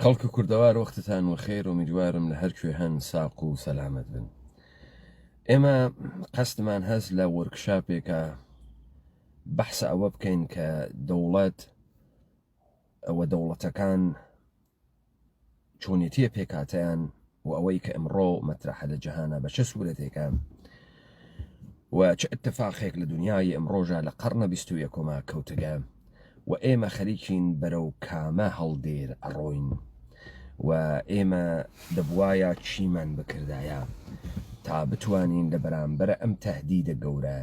خەڵکی کوردەوار وەختتان وەخێر و میدوارم لە هەر کوێ هەن ساق و سەلامەت بن. ئێمە قەستمان هەست لە وەرکشاپێکە بەحسە ئەوە بکەین کە دەوڵەت ئەوە دەوڵەتەکان چۆنیەتیە پێکاتیان و ئەوەی کە ئەمڕۆ مەترەحە لە جەهانە بە چه سوورەتێکە و چه اتفاقێک لە دنیای ئەمڕۆژە لە قەرنە 21ەمە کەوتگە و ئێمە خەریکین بەرەو کامە هەڵدێر ئەڕۆین و ئێمە دەبوایە چیمان بکردایە تا بتوانین لە بەرامبەر ئەم تەهدیدە گەورە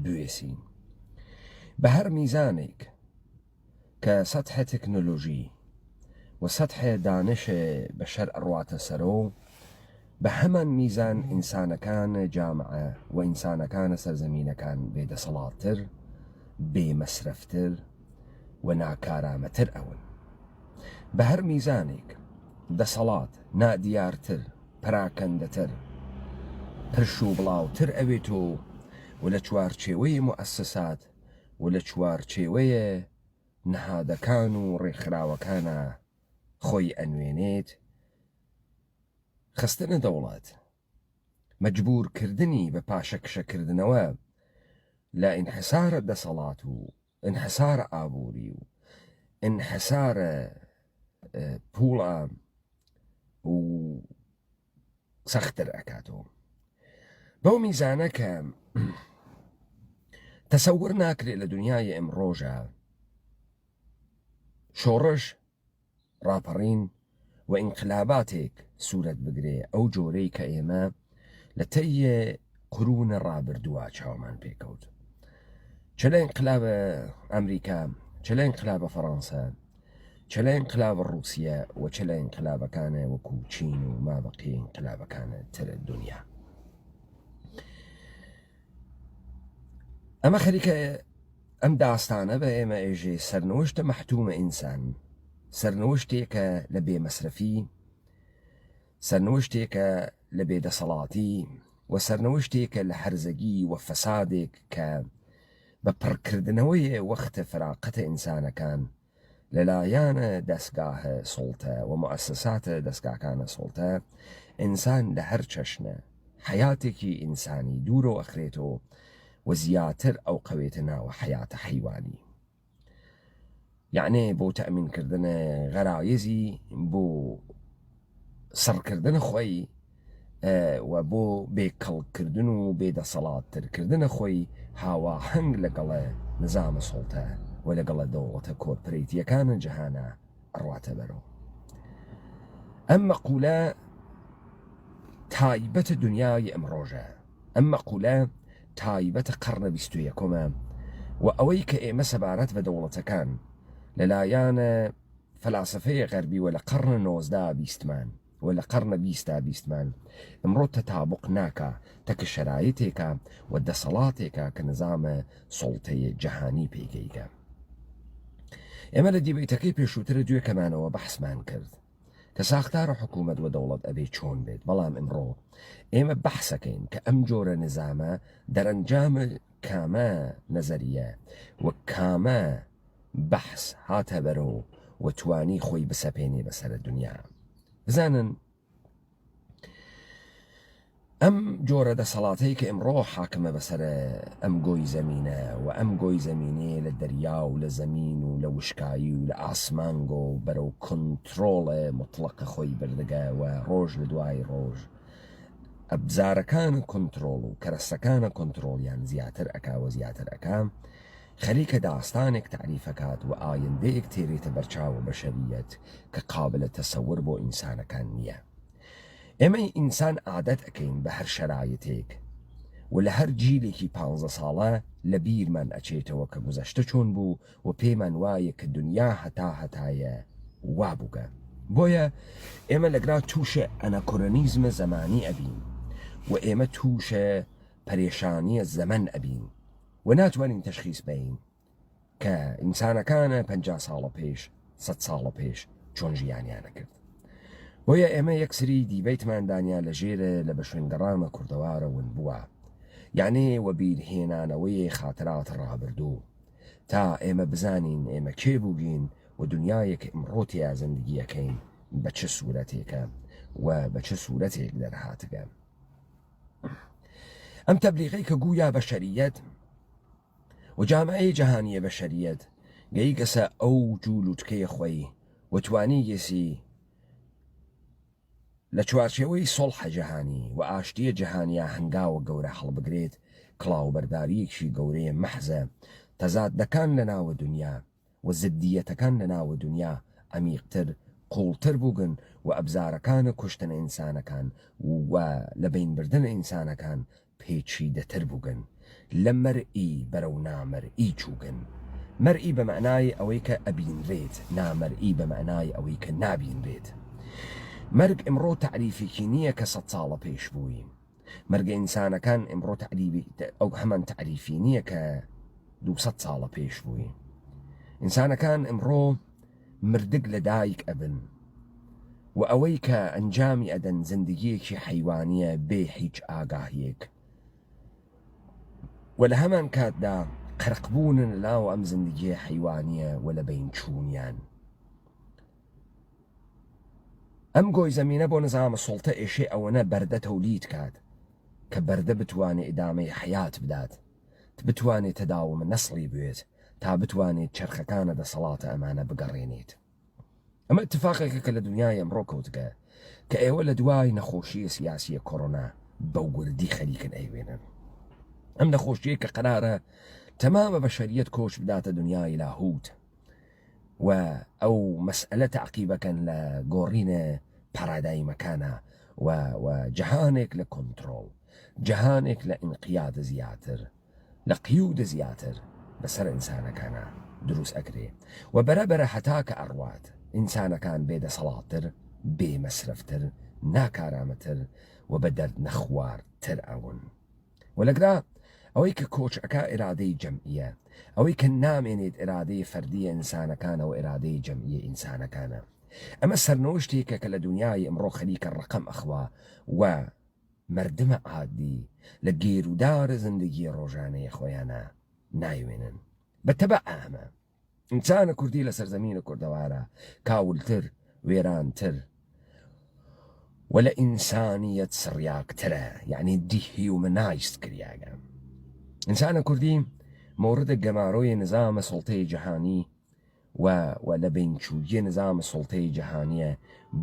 بوێسین بە هەر میزانێک کە سەتح تەکنۆلۆژی و سەتح دانش بەشەر ئەڕواتە سەرۆ بە هەمان میزان ئینسانەکان جامعە و ئینسانەکانە سەرزەمینەکان بێدەسەڵاتتر بێمەسرەفتر و ناکارامەتر ئەون بە هەر میزانێک دەسەڵات نادیارتر پراکەندەتر پرش و بڵاوتر ئەوێت و لە چوارچێوەی موئەسسات و لە چوارچێوەیە نەهادەکان و ڕێکخراوەکانە خۆی ئەنوێنێت خستنە دەوڵات مەجبورکردنی بە پاشەکشەکردنەوە لە ئینحسارە دەسەڵات و انحسارە ئابووری و انحسارە پوڵە و سەختتر ئەکاتەوە بەو میزانە کە تەسەور ناکرێت لە دنیای ئەمڕۆژە شۆڕش ڕاپەڕین و ئینقلاباتێک سوورەت بگرێ ئەو جۆرەی کە ئێمە لە تەیە قرونە ڕابردووە چاومان پێکەوت چ لە ئینقلابە ئەمریکا چ لە ئینقلابە فەڕەنسا چ لە ئینقلابە ڕووسیا و چ لە ئینقلابەکانە وەکو چین و مابەقی ئینقلابەکانە ترە دنیا ئەمە خەریکە ئەم داستانە بە ئێمە ئێژێ سەرنەوەشتە مەحتومە ئینسان سەرنەوەشتێکە لە بێمەسرەفی سەرنەوەشتێکە لە بێدەسەڵاتی و سەرنەوەشتێکە لە هەرزەگی و فەسادێک کە بە پڕکردنەوەی وەختە فراقەتە ئینسانەکان لەلایەنە دەستگاهە سوڵتە و موئەسساتە دەستگاکانە سوڵتە ئینسان لە هەر چەشنە حیاتێکی ئینسانی دوورۆ ئەخرێتەوە و زیاتر ئەو قەوێتە ناوە حیاتە حیوانی یعنی بۆ تەمینکردنە غەرایزی بۆ سڕکردنە خۆی و بۆ بێکەڵکردن و بێدەسەڵاتترکردنە خۆی هاواهەنگ لەگەڵە نظامە سوڵتە و لەگەڵە دەوڵەتە کۆرپۆرێتیەکانە جەهانە ئەڕواتە بەرەوە ئەم مەقولە تایبەتە دنیای ئەمڕۆژە ئەم مەقولە تایبەتە قەرنە 21ەمە و ئەوەی کە ئێمە سەبارەت بە دەوڵەتەکان لەلایەنە فەلاسفەیە غەربی و لە قەرنە 19 بیستمان و لە قەرنە 20 بیستمان ئەمڕۆ تەتابق ناکە تەکە شەرایطێکە و دەسەڵاتێکە کە نظامە سوڵتەیە جەهانی پێگەیکە ئێمە لە دیبەیتەکەی پێشووترە دوێکەمانەوە بەحسمان کرد کە ساختارە حکوومەت و دەوڵەت ئەبێ چۆن بێت بەڵام ئەمڕۆ ئێمە بەحسەکەین کە ئەم جۆرە نظامە دەرەنجامە کامە نەزەریە و کامە بەحس هاتە بەرەوە و توانی خۆی بسەپێنێ بەسەر دنیا بزانن ئەم جۆرە دەسەڵاتەی کە ئەمڕۆ حاکمە بەسەر ئەم گۆی زەمینە و ئەم گۆی زەمینێ لە دەریا و لە زەمین و لە وشکایی و لە ئاسمانگۆ بەرەو کۆنتڕۆڵە مطلقە خۆی بردەگە و ڕۆژ لە دوای ڕۆژ ئەبزارەکانە کۆنتڕۆڵ و کەرەستەکانە کۆنتڕۆڵیان زیاتر ئەکا و زیاتر ئەکا خەریکە داستانێک تعریفەکات و ئایندەیەک تێرێتە بەرچاو بەشەریەت کە قابلە تەسەور بۆ ئینسانەکان نییە ئێمەی ئینسان عادەت ئەەکەین بە هەر شەرایەتێک و لە هەر جیلێکی 15 ساڵە لە بیرمان ئەچێتەوە کە گوزەشتە چۆن بوو و پێمان وایە کە دنیا هەتایە وابووگە بۆیە ئێمە لەگرا تووشە ئەنەکۆرەنیزمە زەمانی ئەبین و ئێمە تووشە پەرێشانیە زەمن ئەبین و ناتوانین تەشخیص بین کە ئینسانەکانە 50 ساڵە پێش 100 ساڵە پێش چۆن ژیانیانە کرد بۆیە ئێمە یەکسری دیبەیتماندانیا لە ژێرە لە بە شوێنگەڕامە کوردەوارەون بووە یعنی وە بیرهێنانەوەی خاترات ڕابردوو تا ئێمە بزانین ئێمە کێ بووگین و دنیایەک ئەمڕۆ تیا زەندگیەکەین بە چه سوورەتێکە و بە چه سوورەتێک دەرهاتگە. ئەم تەبلیغەی کە گویا بەشەریەت و جامعەی جەهانیە بەشەریەت گەیگەسە ئەو جوولووتکەیە خۆی وتوانی گێسی لە چوارچێوەی سۆڵحە جەهانی و ئاشتیە جەهانیا هەنگاوە گەورە هەڵبگرێت کڵاوبەرداریەکی گەورەیە مەحزە تەزادەکان لە ناوە دنیا و زدیەتەکان لە ناوە دنیا ئەمیقتر قوڵتر بووگن و ئەبزارەکانە کوشتنە ئینسانەکان و لە بینبردنە ئینسانەکان پێچیدەتر بووگن لە مەرئی بەرەو نامەرئی چووگن. مەرئی بە معنای ئەوەی کە ئەبینرێت، نامەرئی بە معنای ئەوەی کە نابینرێت. مەرگ ئمڕۆ تعریفێکی نییە کە 100 ساڵە پێش بووی. مەرگە ئینسانەکان ئمڕۆ ئەو هەمان تعریفی نییە کە 200 ساڵە پێش بووی. ئینسانەکان ئمڕۆ مردگ لە دایک ئەبن و ئەوەی کە ئەنجامی ئەدەن زندگیەکی حەیوانیە بێ هیچ ئاگاهیەک و لە هەمان کاتدا قەرقبوونن لەناو ئەم زندگیە حەیوانیە و لە بین چوونیان. ئەم گۆی زەمینە بۆ نظامە سوڵتە ئێشێ ئەوەنە بەردە تەولید کات کە بەردە بتوانێت ئیدامەی حیات بدات، بتوانێت تەداومە نەسڵی بوێت تا بتوانێت چرخەکانە دەسەڵاتە ئەمانە بگەڕێنێت. ئەمە اتفاقێکە کە لە دنیای ئەمڕۆ کەوتگە کە ئێوە لە دوای نەخۆشیە سیاسیە کۆڕۆنا بەو گوردی خەریکن ئەیوێنن. ئەم نەخۆشیە کە قەرارە تەمامە بەشەریەت کۆچ بداتە دنیای لاهوت و ئەو مەسئلە تەعقیبەکەن لە گۆڕینە پارادایمەکانە و جەهانێک لە کۆنتڕۆڵ، جەهانێک لە ئینقیادە زیاتر، لە قیودە زیاتر بەسەر ئینسانەکانە دروست ئەکرێ و بەرەبەرە هەتا کە ئەڕوات ئینسانەکان بێدەسەڵاتتر، بێمەسرفتر، ناکارامەتر و بە دەرد نەخوارتر ئەون. و لەگرا ئەوەی کە کۆچەکە ئێرادەی جەمعیە، ئەوەی کە نامێنێت ئێرادەی فەردیە ئینسانەکانە و ئێرادەی جەمعیە ئینسانەکانە. ئەمە سەرنەوشتێکە کە لە دنیای ئەمڕۆ خەریکە ڕقم ئەخوا و مردمە عادی لە گێرودارە زندگی ڕۆژانەیە خۆیانە نایوێنن. بەتەبع ئەمە ئینسانە کوردی لە سەرزەمینە کوردەوارە کاولتر، وێرانتر و لە ئینسانیەت سڕیاکترە، یعنی دیهیومەنایست کریاگە. ئینسانە کوردی مۆردە گەمارۆی نظامە سڵتەی جەهانی و لە بینچوویە نظامە سڵتەی جەهانیە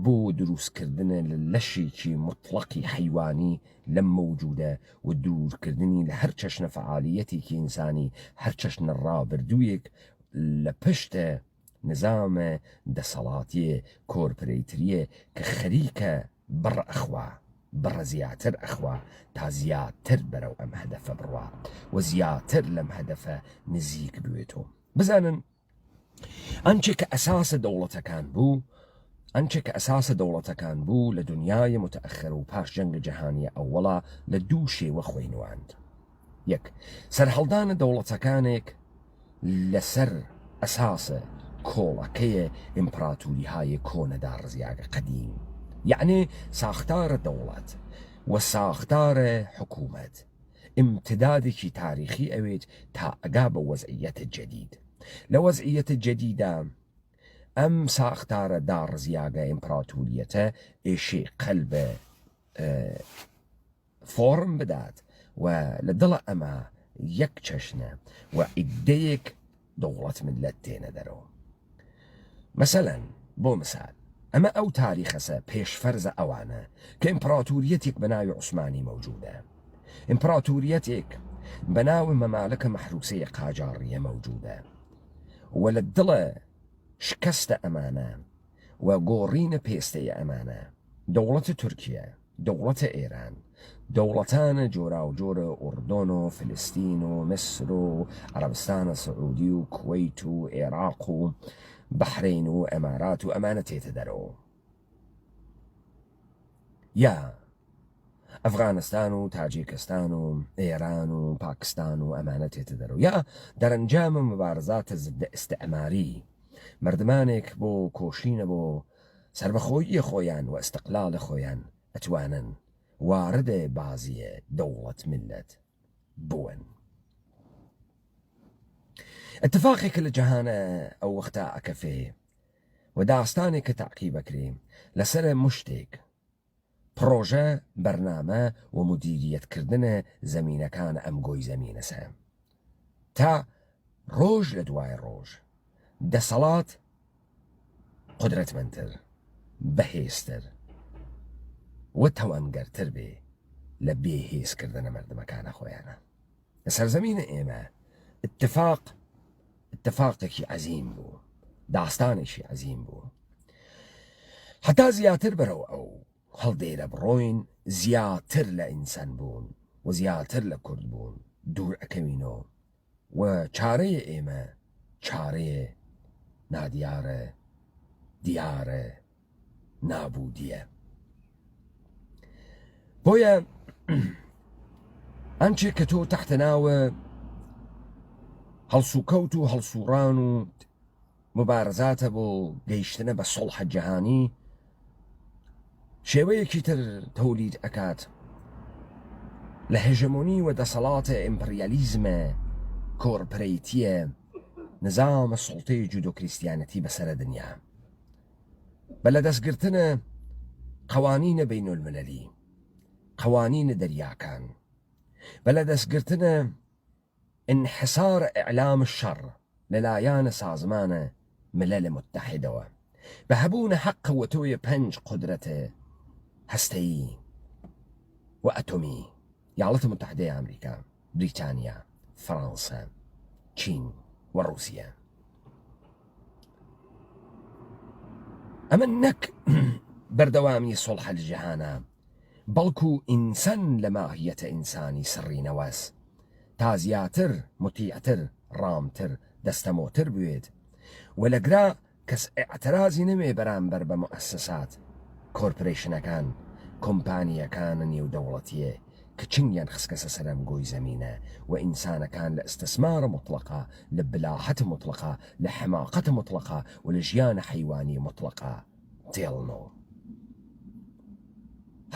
بۆ دروستکردنە لە لەشێکی مطلقی حیوانی لەم مەوجودە و دوورکردنی لە هەر چەشنە فعالیەتێکی ئینسانی، هەر چەشنە ڕابردوویەک لە پشتە نظامە دەسەڵاتیە کۆرپۆرەیتریە کە خەریکە بڕ ئەخوا، بڕە زیاتر ئەخوا تا زیاتر بەرەو ئەم هەدەفە بڕوا و زیاتر لەم هەدەفە نزیک بوێتەوە. بزانن ئەنچێ کە ئەساسە دەوڵەتەکان بوو، ئەنچێ کە ئەساسە دەوڵەتەکان بوو لە دنیای متأخر و پاش جەنگە جەهانیە ئەووەڵا لە دوو شێوە خوێنواند. یەک، سەرهەڵدانە دەوڵەتەکانێک لەسەر ئەساسە کۆڵەکەیە ئیمپراتوریهای کۆنەدا ڕزیاگە قەدیم، یعنی ساختارە دەوڵەت و ساختارە حکوومەت امتدادێکی تاریخی ئەوێت تا ئەگا بە وەزعیەتە جەدید. لە وەزعیەتە جەدیدا ئەم ساختارە داڕزیاگە ئیمپراتوریەتە ئێشێ قەلبە فۆرم بدات و لە دڵە ئەمە یەک چەشنە و ئیدەیەک دەوڵەت ملەت تێنە دەرەوە. مەسەلەن بۆ مثال ئەمە ئەو تاریخەسە پێشفەرزە ئەوانە کە ئیمپراتوریەتێک بە ناوی عوسمانی مەوجودە، ئیمپراتوریەتێک بە ناوی مەمالەکە مەحروسەیە قاجاڕیە مەوجودە و لە دڵە شکەستە ئەمانە و گۆڕینە پێستەیە ئەمانە دەوڵەتە تورکیە، دەوڵەتە ئێران، دەوڵەتانە جۆرا و جۆرە ئوردۆن و فلستین و مصر و عەرەبستانە سعودی و کوێیت و عێراق و بەحرین و ئەمارات و ئەمانە تێتە دەرەوە، یا ئەفغانستان و تاجیکستان و ئێران و پاکستان و ئەمانە تێتە دەرەوە، یا دەرەنجامە مبارزاتە زدە ئستعماری مردمانێک بۆ کۆشینە بۆ سربەخۆیی خۆیان و ئەستقلال خۆیان ئەتوانن واردە بازیە دەوڵەت ملت بوون. اتفاقێکە لە جەهانە ئەو وەختە ئەکەفێ و داستانێک کە تاقی بکرێ لەسەر مشتێک پرۆژە بەرنامە و مدیریەتکردنە زەمینەکانە ئەم گۆی زەمینەسە تا ڕۆژ لە دوای ڕۆژ دەسەڵات قدرەتمەندتر بەهێزتر و تەوانگەرتر بێ لە بێهێزکردنە مردمەکانە خۆیانە لە سەرزەمینە ئێمە اتفاقێکی عەزیم بوو داستانێکی عەزیم بوو حتا زیاتر بەرەو ئەو هەڵدێرە بڕۆین زیاتر لە ئینسان بوون و زیاتر لە کورد بوون دوور ئەکەوینەوە و چارەیە ئێمە چارەیە نادیارە دیارە نابودیە بۆیە ئەنچێک کە تۆ تەحتە ناوە هەڵسوکەوت و هەڵسوڕان و مبارزاتە بۆ گەیشتنە بە سڵحە جەهانی شێوەیەکی تر تەولید ئەکات لە هێژەمۆنی و دەسەڵاتە ئیمپریالیزمە کۆرپەرەیتیە نظامە سوڵتەی جودۆکریستیانەتی بەسەرە دنیا بە لە دەستگرتنە قوانینە بینولملەلی قوانینە دەریاکان بە لە دەستگرتنە انحصار ئیعلام الشەڕ لەلایەنە سازمانە ملل متحدەوە بە هەبوونە حەق قوتۆیە 5 قدرەتە هەستەیی و ئەتۆمی یاڵەتە متحدەی ئەمریکا بریتانیا فەڕەنسا چین و رووسیا ئەمە نەک بەردەوامی سڵحە لە جیهانە بەڵکو ئینسان لە ماهیەتە ئینسانی سڕینەوەس تا زیاتر متیعتر ڕامتر دەستەمۆتر بوێت و لەگرا کەس ئێعترازی نەمێ بەرامبەر بە مؤسسات کۆرپۆرێشنەکان کۆمپانیەکانە نێودەوڵەتیە کە چنگیان خسکەسە سەرم گۆی زەمینە و ئینسانەکان لە ئستثمارە مطلقە لە بلاحەتە مطلقە لە حماقەتە مطلقە و لە ژیانە حیوانی مطلقە تێڵنەوە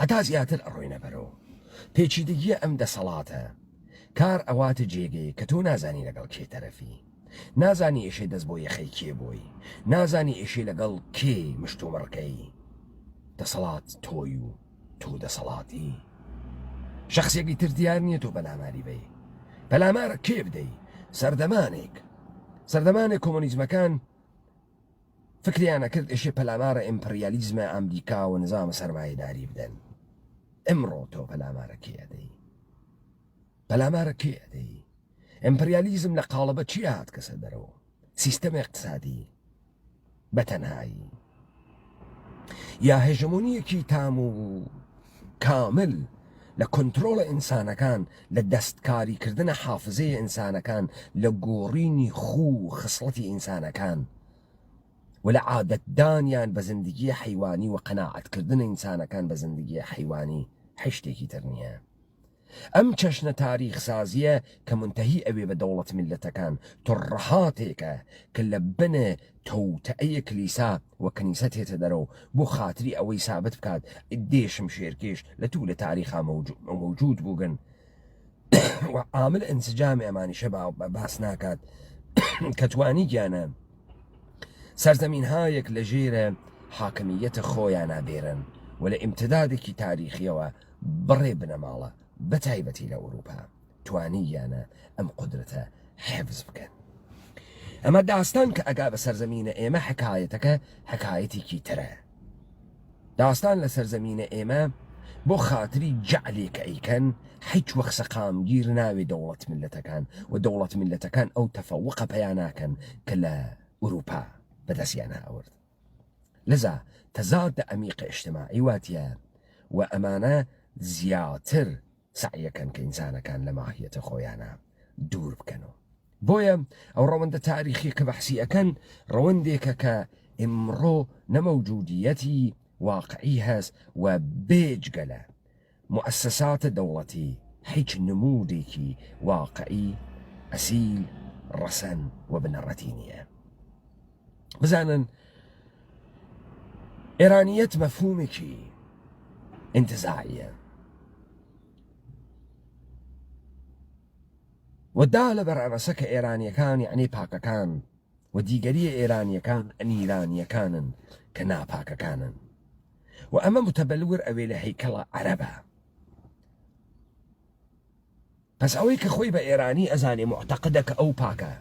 هەتا زیاتر ئەڕۆینە بەرەوە پێچیدگیە ئەم دەسەڵاتە کار ئەواتە جێگەی کە تۆ نازانی لەگەڵ کێ تەرەفی نازانی ئێشەی دەست بۆ یەخەی کێ بۆی نازانی ئێشەی لەگەڵ کێ مشتومڕکەی دەسەڵات تۆی و تۆ دەسەڵاتی شخصێکی تر دیار نییە تۆ بەلاماری بێ بەلامارە کێ بدەی سەردەمانێک کۆمۆنیزمەکان فکریانە کرد ئێشێ پەلامارە ئیمپریالیزمە ئەمریکا و نظامە سەرمایەداری بدەن ئەمڕۆ تۆ پەلامارە کێ ئەدەی پەلامارە کێ ئەدەی ئیمپریالیزم لە قاڵبە چی هات کەسە دەرەوە سیستەم اقتصادی بەتەنهایی یا هێژمۆنیەکی تام و کامل لە کۆنترۆڵە ئینسانەکان لە دەستکاریکردنە حافزەیە ئینسانەکان لە گۆڕینی خوو خصڵەتی ئینسانەکان و لە عادەتدانیان بە زندگی حیوانی و قەناعەتکردنە ئینسانەکان بە زندگی حیوانی هەشتێکی تر نییە ئەم چەشنە تاریخ سازیە کە منتەهی ئەوێ بە دەوڵەت میلەتەکان تڕەهاتێکە کە لە بنە تەوتەئەیە کلیسا و کەنیسە تێتە دەرەوە بۆ خاتری ئەوەی سابت بکات دێشم شێرکێش لە تو لە تاریخا مەوجود بووگن و عامل ئەنسجامی ئەمانیشە باس ناکات کە توانی گیانە سەرزەمینهایەک لە ژێرە حاکمیەتە خۆیان نابێرن و لە ئیمتدادێکی تاریخیەوە بڕێ بنەماڵە بەتایبەتی لە ئەوروپا توانییانە ئەم قدرەتە حفظ بکەن ئەمە داستان کە ئەگا بە سەرزەمینە ئێمە حکایەتەکە حکایەتێکی ترە داستان لە سەرزەمینە ئێمە بۆ خاتری جعلێک ئەیکەن هیچ وەخت سەقامگیر ناوێ دەوڵەت میلەتەکان و دەوڵەت میلەتەکان ئەو تەفەوقە پەیان ناکەن کە لە ئوروپا بەدەستیان هاورد لەذا تەزادە ئەمیقە ئیجتیماعی واتیە و ئەمانە زیاتر سعیەکەن کە ئینسانەکان لە ماهیەتە خۆیانە دوور بکەنەوە بۆیە ئەو ڕەوەندە تاریخی کە بەحسی ئەکەن ڕەوەندێکە کە ئمڕۆ نەمەوجودیەتی واقعی هەست و بێجگەلە مؤسساتە دەوڵەتی هیچ نمودێکی واقعی ئەسیل ڕەسەن و بنەڕەتی نییە بزانن ئێرانیەت مەفهومێکی انتزاعیە وەدا لە بەرئەوەسە کە ئێرانیەکان یعنی پاکەکان و دیگەریە ئێرانیەکان ئەنیرانیەکانن کە ناپاکەکانن و ئەمە متەبەلور ئەوێ لە هەیکەڵە عەرەبە. پس ئەوەی کە خۆی بە ئێرانی ئەزانێ معتەقدە کە ئەو پاکە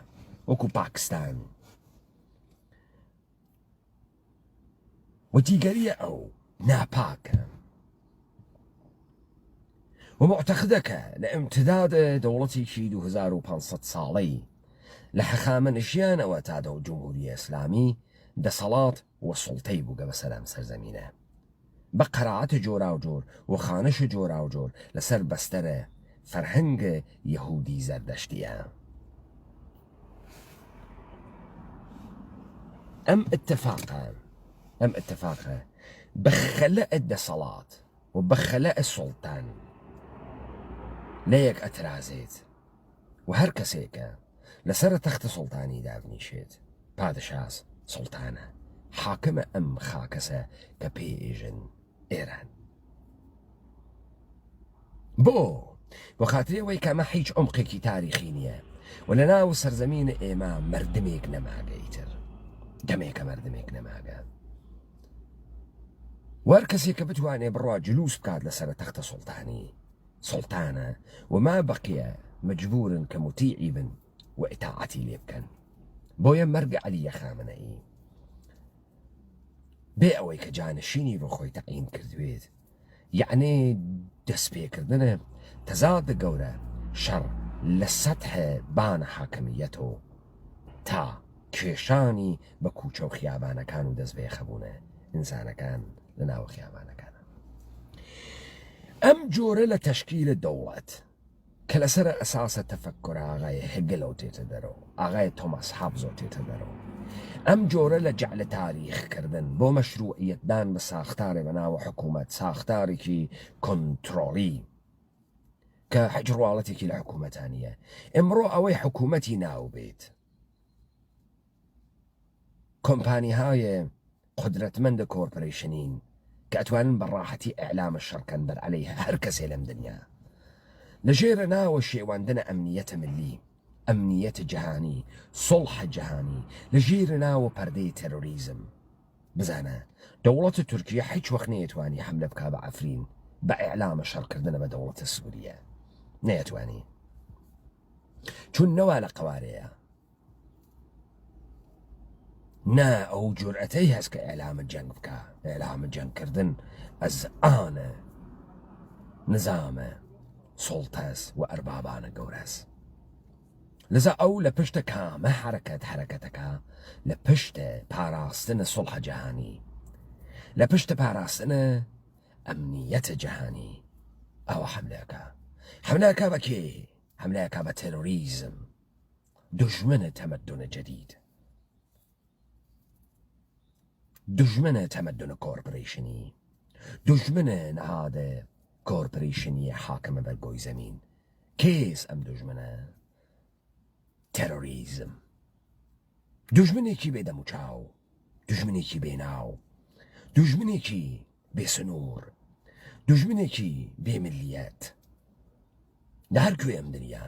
وەکو پاکستان و دیگەریە ئەو ناپاکە و معتەقدەکە لە ئیمتدادە دەوڵەتێکی 2500 ساڵەی لە هەخامنەشیانەوە تا دەو جمهوری ئیسلامی دەسەڵات و سوڵتەی بووگە بەسەر ئەم سەرزەمینە بە قەرائەتە جۆرا و جۆر و خانەشە جۆرا و جۆر لەسەر بەستەرە فەرهەنگە یەهودی زەردەشتیە. ئەم اتفاقە بە خەلەئە دەسەڵات و بە خەلەئە سوڵتان لە یەک ئەترازێت و هەر کەسێکە لەسەر تەختە سوڵتانی دابنیشێت پادشاس سوڵتانە حاکمە ئەم خاکەسە کە پێئێژن ئێران. بۆ بۆ خاترەوەی کەمە هیچ عمقێکی تاریخی نییە و لە ناو سەرزەمینە ئێمە مردمێک نەماگەیتر دەمێکە مردمێک نەماگە وەر کەسێک کە بتوانێ بڕوا جلوس بکات لەسەر تەختە سوڵتانی سوڵتانە و ما بەقیە مجبورن کە موتیعی بن و ئیتاعەتی لێ بکەن. بۆیە مەرگە عەلیە خامنەئی بێ ئەوەی کە جانشینی بۆ خۆی تەعیین کردوێت یعنی دەستپێکردنە تەزادە گەورە شەڕ لە سەتحە بانە حاکمیەتەوە تا کێشانی بە کوچە و خیابانەکان و دەست بێخەبوونە ئینسانەکان لە ناوە خیابانەکانە. ئەم جۆرە لە تەشکیلە دەوڵەت کە لەسەر ئەساسە تەفەککوڕ ئاغای هێگەلەوە تێتە دەرەوە ئاغای تۆماس هابزۆ تێتە دەرەوە. ئەم جۆرە لە جەعلە تاریخکردن بۆ مەشروعیەتدان بە ساختارێ بە ناوە حکوومەت ساختارێکی کۆنتڕۆڵی کە حەجڕواڵەتێکی لە حکوومەتانیە ئەمڕۆ ئەوەی حکوومەتی ناو بێت کۆمپانیهای قدرەتمەندە کۆرپۆرەیشنین کە ئەتوانن بەڕاحەتی ئیعلامە شەڕکەن بەر عەلەیها هەر کەسێ لەم دنیا لەژێرە ناوە شێواندنە ئەمنیەتە ملی ئەمنیەتە جەهانی سڵحە جەهانی لەژێرە ناوە پەردەی تەرۆریزم. بزانە دەوڵەتە تورکیە هیچ وەخت نەیەتوانی حەملە بکا بە ئەفرین بە ئیعلامە شەڕکردنە بە دەوڵەتە سووریە نەیەتوانی چون نەوا لە قوارەیە نا ئەو جورئەتەی هەست کە ئیعلامە جەنگ بکە. ئیعلامە جەنگکردن ئەزئانە نظامە سوڵتەس و ئەربابانە گەورەس. لذا ئەو لە پشتە کامە حرەکەتەکە لە پشتە پاراستنە سڵحە جەهانی لە پشتە پاراستنە ئەمنیەتە جەهانی ئەوە حملەکە بە کێ؟ حملەکە بە تەرۆریزم دژمنە تەمەدونە جەدید دژمنە تەمەدونە کۆرپۆرەیشنی دژمنە نەهادە کۆرپۆرەیشنیە حاکمە بەرگۆی زەمین. کێس ئەم دژمنە؟ تەرۆریزم دژمنێکی بێدەموچاو دژمنێکی بێناو دژمنێکی بێسنوور دژمنێکی بێملیەت لە هەر کوێ ئەم دنیا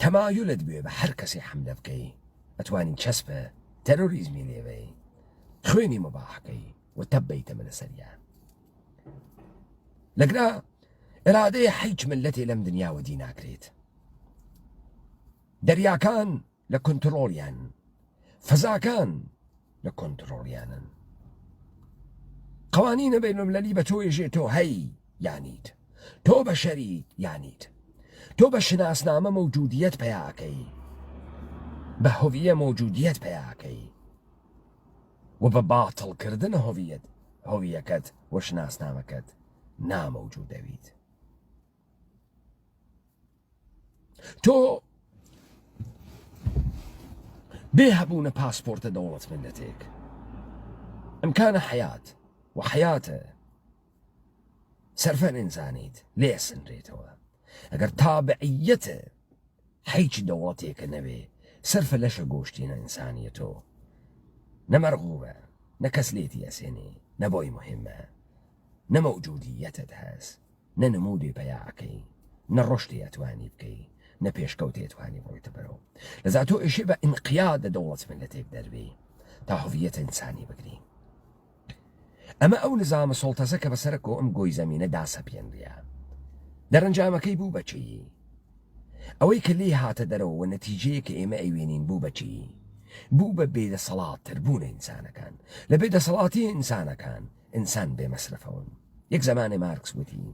تەمایلت بوێ بە هەر کەسێ حەملە بکەی ئەتوانی چەسپە تەرۆریزمی لێبەی خوێنی مەباحەکەی و تەبەیتە منە سەریان. لەگرا ئێرادەیە هیچ ملەتێ لەم دنیاوە دی ناکرێت. دەریاکان لە کۆنتڕۆڵیان فەزاکان لە کۆنتڕۆڵیانن. قوانینە بینالملەلی بە تۆیژێ تۆ هەی یانیت تۆ بەشەری یانیت تۆ بە شناسنامە مەوجودیەت پەیاکەی بە هۆڤیە مەوجودیەت پەیاکەی و بە باتڵکردن هۆڤیەکەت و شناسنامەکەت نامەوجودەویت. تۆ بێ هەبوونە پاسپۆرتە دەوڵەت ملەتێک ئەمکانە حەیات و حەیاتە سەرفەن ئینسانیت لێ سنرێتەوە. ئەگەر تابعیەتە هیچ دەوڵەتێکە نەبێ سەرفە لەشە گۆشتینە ئینسانیەتۆ نەمەرغوبە نەکەس لێتی ئەسێنێ نەبۆی مهمە نەمەوجودیەتت هەست نەنمودی پەیاکەی نەڕۆشتی ئەتوانی بکەی نەپێشکەوتێتوانی بڕۆیتە بەرەوە لەزا تۆ ئێشێ بە ئینقیاد لە دەوڵەت ملەتێک دەربێ تا هویەتە ئینسانی بگری ئەمە ئەو نظامە سۆڵتەزە کە بەسەر کۆ ئەم گۆی زەمینە داسەپێنریا دەرەنجامەکەی بوو بەچی ئەوەی کە لێ هاتە دەرەوە نەتیجەیە کە ئێمە ئەیوێنین بوو بەچی بوو بە بێدەسەڵاتتر بوونە ئینسانەکان لە بێدەسەڵاتی ئینسانەکان ئینسان بێمەسرفەون یەک زەمانێ مارکس وتی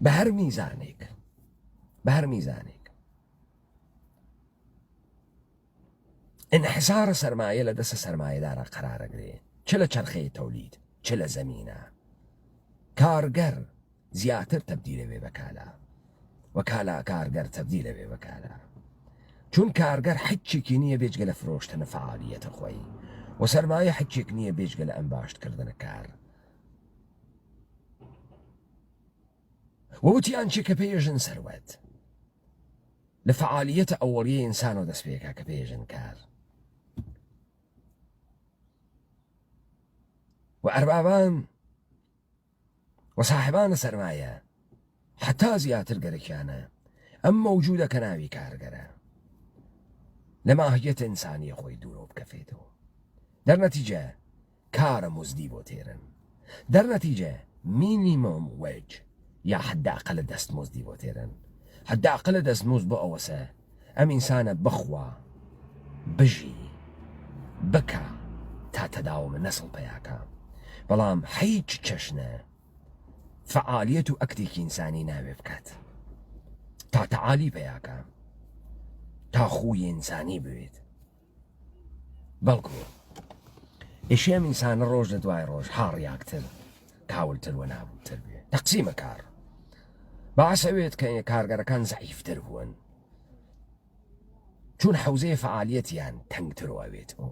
بە هەر میزانێک انحسار سەرمایە لە دەستە سەرمایەدارە قەرارەگرێ چ لە چەرخەی تەولید چ لە زەمینە کارگەر زیاتر تەبدیلەوێ بە کالا وەکالا کارگەر تەبدیلەوێ بە کالا چون کارگەر حچێکی نییە بێجگە لە فرۆشتنە فعالیەتە خۆی و سەرمایە حچێک نییە بێجگە لە ئەم باشتکردنە کار ووتیان چی کە پێژن سەروەت لە فعالیەتە ئەوەڵیە ئینسان و دەستپێکا کە پێژن کار و ئەربابان و صاحبانە سەرمایە حتا زیاتر گەرەکیانە ئەم مەوجودە کە ناوی کارگەرە لە ماهیەتە ئینسانی خۆی دوورۆ بکەفێتەوە دەرنەتیجە کارە مزدی بۆ تێرن دەرنەتیجە مینیمۆم وەج یا حداقل دەست مزدی بۆ تێرن حداقل دەست مزد بۆ ئەوەسە ئەم ئینسانە بخوا بژی بکە تا تەداومە نەسڵ پەیاکە بەڵام هیچ چەشنە فعالیەت و ئەکتێکی ئینسانی ناوێ بکات تا تەعالی پەیاکە تا خوی ئینسانی بوێت بەڵکو ئێشێم ئینسانە ڕۆژ لە دوای ڕۆژ هاڕیاکتر کاولتر و نابووتر بێ تەقسیمە کار بەعسەوێت کە کارگەرەکان زەعیفتر بوون چون حوزەیە فعالیەتیان تەنگتر ئەوێتەوە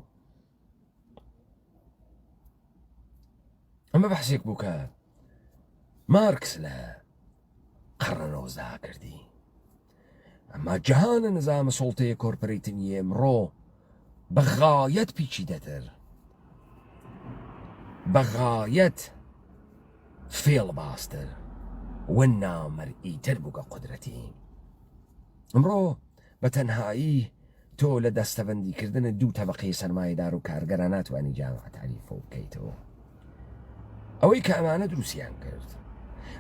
ئەمە بەحسێک بوو کە مارکس لە قەڕنە نۆزدەها کردی ئەمە جەهانە نظامە سۆڵتەیە کۆرپۆرەیتنی ئێمڕۆ بەغایەت پیچیدەتر بەغایەت فێڵ باستر و نامەرئیتر بووکە قودرەتی ئەمڕۆ بە تەنهایی تۆ لە دەستەبەندیکردنە دوو تەبەقەی سەرمایەدار و کارگەرە ناتوانانی جامع تاریفە بکەیتەوە ئەوەی کە ئەمانە دروستیان کرد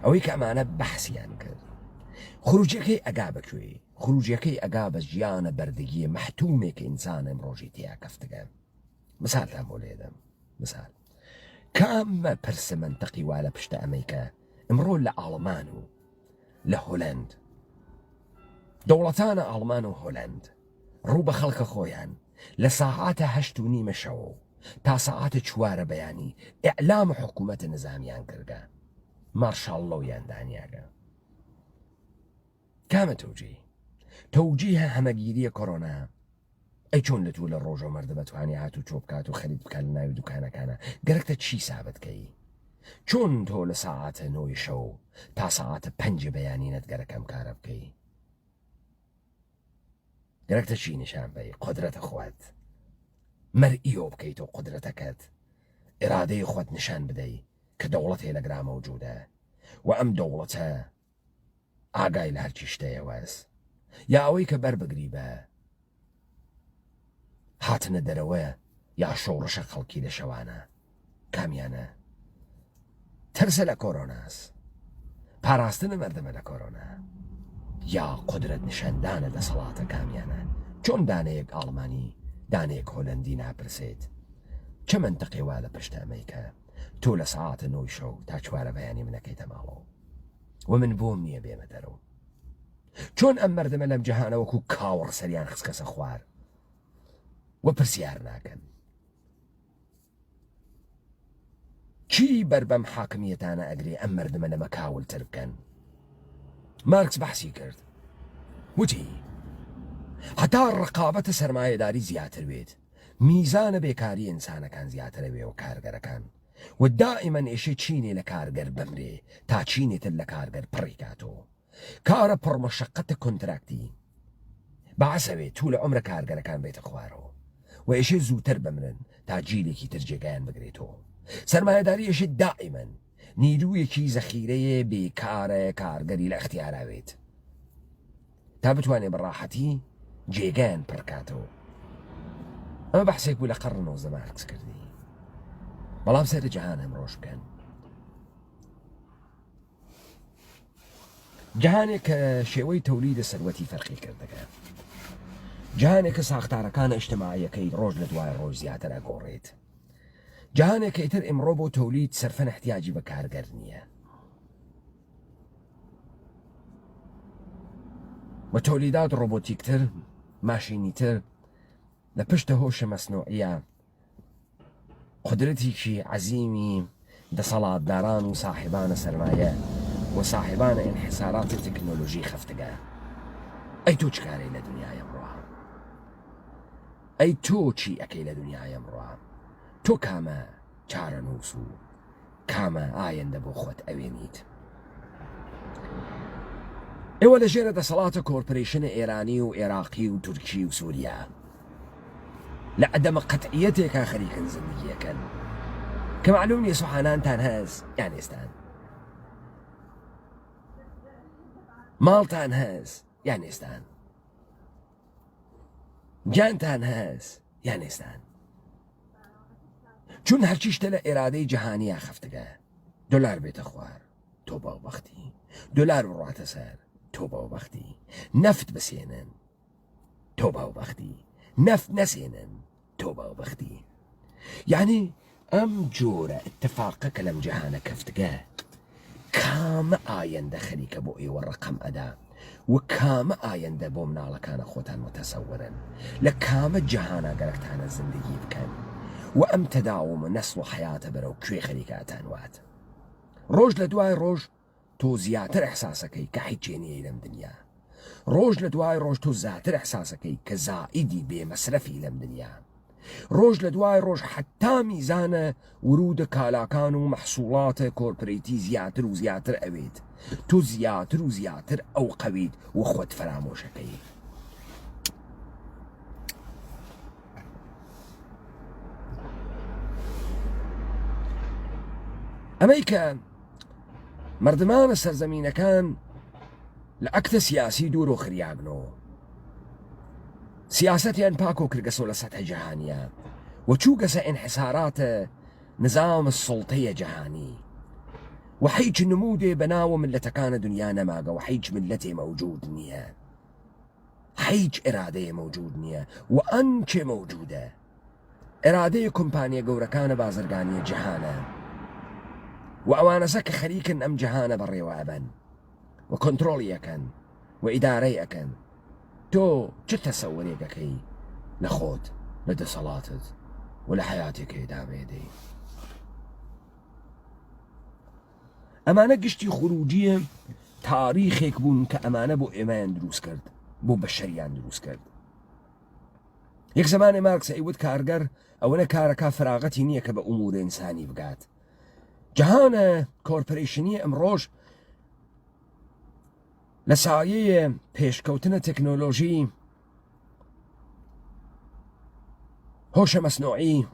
ئەوەی کە ئەمانە بەحسیان کرد خروجەکەی ئەگا بکوێ خروجەکەی ئەگا بە ژیانە بەردەگیە مەحتومێک ئینسان ئەمڕۆژی تیا کەفتگە مثالتان بۆ لێدەم مثال کامە پرسە منتەقی وا لە پشتە ئەمریکا ئەمڕۆ لە ئاڵمان و لە هۆلەند دەوڵەتانە ئاڵمان و هۆلەند ڕوو بە خەڵکە خۆیان لە ساعاتە 8:30 شەوە تا ساعاتە 4 بەیانی ئیعلام حکوومەتە نظامیان کردگە مارشاڵڵە و یاندانیاگە کامە تەوجیهە هەمەگیریە کۆرۆنا ئەی چۆن لە تو لە ڕۆژە مەردە بەتوانی هات و چۆ بکات و خەرید بکات لە ناوی دوکانەکانە گەرەکتە چی سابتکەی چۆن تۆ لە ساعاتە 9 شەو تا ساعاتە 5 بەیانی نەتگەرەکەم کارە بکەی گەرەکتە چی نیشان بەی قودرەتە خۆت مەرئیۆ بکەیتەوە قودرەتەکەت ئێرادەی خۆت نیشان بدەی کە دەوڵەت هەیە لە گرا مەوجودە و ئەم دەوڵەتە ئاگای لە هەرچی شتەیە وەس یا ئەوەی کە بەربگری بە هاتنە دەرەوە یا شۆڕشە خەڵکی لە شەوانە کامیانە ترسە لە کۆرۆناس پاراستنە مەردەمە لە کۆرۆنا یا قودرەت نیشاندانە دەسەڵاتە کامیانە چۆن دانەیەک ئاڵمانی دانەیەک هۆلەندی ناپرسێت چه منتەقی وا لە پشت ئەمریکا تۆ لە ساعاتە 9 شەو تا 4 بەیانی منەکەیتە ماڵەوە و من بۆم نییە بێمە دەرەوە چۆن ئەم مەردەمە لەم جەهانەوەکو کاوەڕ سەریان خسکەسە خوار و پرسیار ناکەن چی بەر بەم حاکمیەتانە ئەگرێ ئەم مەردەمە لەمە کاولتر بکەن مارکس بەحسی کرد وتی هەتا ڕقابەتە سەرمایەداری زیاتر بێت میزانە بێکاری ئینسانەکان زیاترە بێ و کارگەرەکان و دائیمەن ئێشێ چینێ لە کارگەر بمرێ تا چینێتر لە کارگەر پڕیکاتەوە کارە پڕمەشەقەتە کۆنتراکتی بەعسەوێت تو لە عمرە کارگەرەکان بێتە خوارەوە و ئێشێ زووتر بمرن تا جیلێکی تر جێگایان بگرێتەوە سەرمایەداری ئێشێ دائیمەن نیرویەکی زەخیرەیە بێکارە کارگەری لە اختیاراوێت تا بتوانێ بەڕاحەتی جێگەیان پڕکاتەوە. ئەمە بەحسێک بوو لە قەڕنەوە زەمارکس کردی، بەڵام سەر جەهان ئەمڕۆژ بکەن. جەهانێک کە شێوەی تەولیدە سەروەتی فەرقی کردەکە، جەهانێک کە ساختارەکانە ئیجتیماعیەکەی ڕۆژ لە دوای ڕۆژ زیاتر ئەگۆڕێت، جەهانێک کە ئیتر ئێمڕۆ بۆ تەولید سەرفەن احتیاجی بە کارگەر نییە. بە تەولیدات ڕۆبۆتیکتر، ماشینیتر لە پشتە هۆشە مەسنوعیە قدرەتێکی عەزیمی دەسەڵاتداران و ساحبانە سەرمایە و ساحبانە انحساراتی تەکنۆلۆژی خەفتەگە. ئەی تۆ چ کارەی لە دنیای ئەمڕۆ؟ ئەی تۆ چی ئەەکەی لە دنیای ئەمڕۆ؟ تۆ کامە چارەنووس و کامە ئایندە بۆ خۆت ئەوێنیت؟ ئێوە لە ژێرە دەسەڵاتە کۆرپۆریشنە ئێرانی و عێراقی و تورکی و سووریا لە عەدەمە قەتعیەتێکا خەریکن زندگیەکەن کە معلوم نیە سوحانانتان هەست یان ئێستان، ماڵتان هەست یان ئێستان، گیانتان هەست یان ئێستان، چون هەرچی شتە لە ئێرادەی جەهانیە خەفتەگە. دۆلار بێتە خوار، تۆ باوبەختی، دۆلار بڕاتە سەر، تۆ باوبەختی، نەفت بسێنن، تۆ باوبەختی، نەفت نەسێنن، تۆ باوبەختی. یعنی ئەم جۆرە اتفاقە کە لەم جەهانە کەفتگە کامە ئایندە خەریکە بۆ ئێوە ڕقم ئەدا و کامە ئایندە بۆ مناڵەکانە خۆتان متەسەورن، لە کامە جەهانە گەرەکتانە زندگی بکەن و ئەم تەداومە نەسڵ و حیاتە بەرەو کوێ خەریکاتان وات. ڕۆژ لە دوای ڕۆژ تۆ زیاتر ئەحساسەکەی کە هیچ نییە لەم دنیا، ڕۆژ لە دوای ڕۆژ تۆ زیاتر ئەحساسەکەی کە زائیدی بێمەسرەفی لەم دنیا، ڕۆژ لە دوای ڕۆژ حتا میزانە ورودە کالاکان و مەحسوڵاتە کۆرپۆرەیتی زیاتر و زیاتر ئەوێت، تۆ زیاتر و زیاتر ئەو قەویت و خۆت فرامۆشەکەی. ئەمەی کە مردمانە سەرزەمینەکان لە ئەکتە سیاسی دوور و خریابنەوە، سیاسەتیان پاکۆ کردگەسۆ لە سەتە جەهانیە و چووگەسە انحساراتە نظام السڵتەیە جەهانی و هیچ نمودێ بەناوە ملەتەکانە دنیا نەماگە و هیچ ملەتێ مەوجود نییە، هیچ ئێرادەیە مەوجود نییە و ئەنچێ مەوجودە ئێرادەیە کۆمپانیە گەورەکانە بازرگانیە جەهانە و ئەوانەسە کە خەریکن ئەم جەهانە بەڕێوە ئەبەن و کۆنتڕۆڵی ئەکەن و ئیدارەی ئەکەن. تۆ چ تەسەوورێکەکەی لە خۆت، لە دەسەڵاتت و لە حیاتێکی دابێدەی؟ ئەمانە گشتی خروجیە تاریخێک بوون کە ئەمانە بۆ ئێمەیان دروست کرد، بۆ بەشەریان دروست کرد. یەک زمانێ مارکس ئەیوت کارگەر ئەوەنە کارەکە فراغەتی نییە کە بە ئومور ئینسانی بگات. جەهانە کۆرپۆریشنی ئەمڕۆژ لە سایەیە پێشکەوتنە تەکنۆلۆژی، هۆشە مەسنوعی،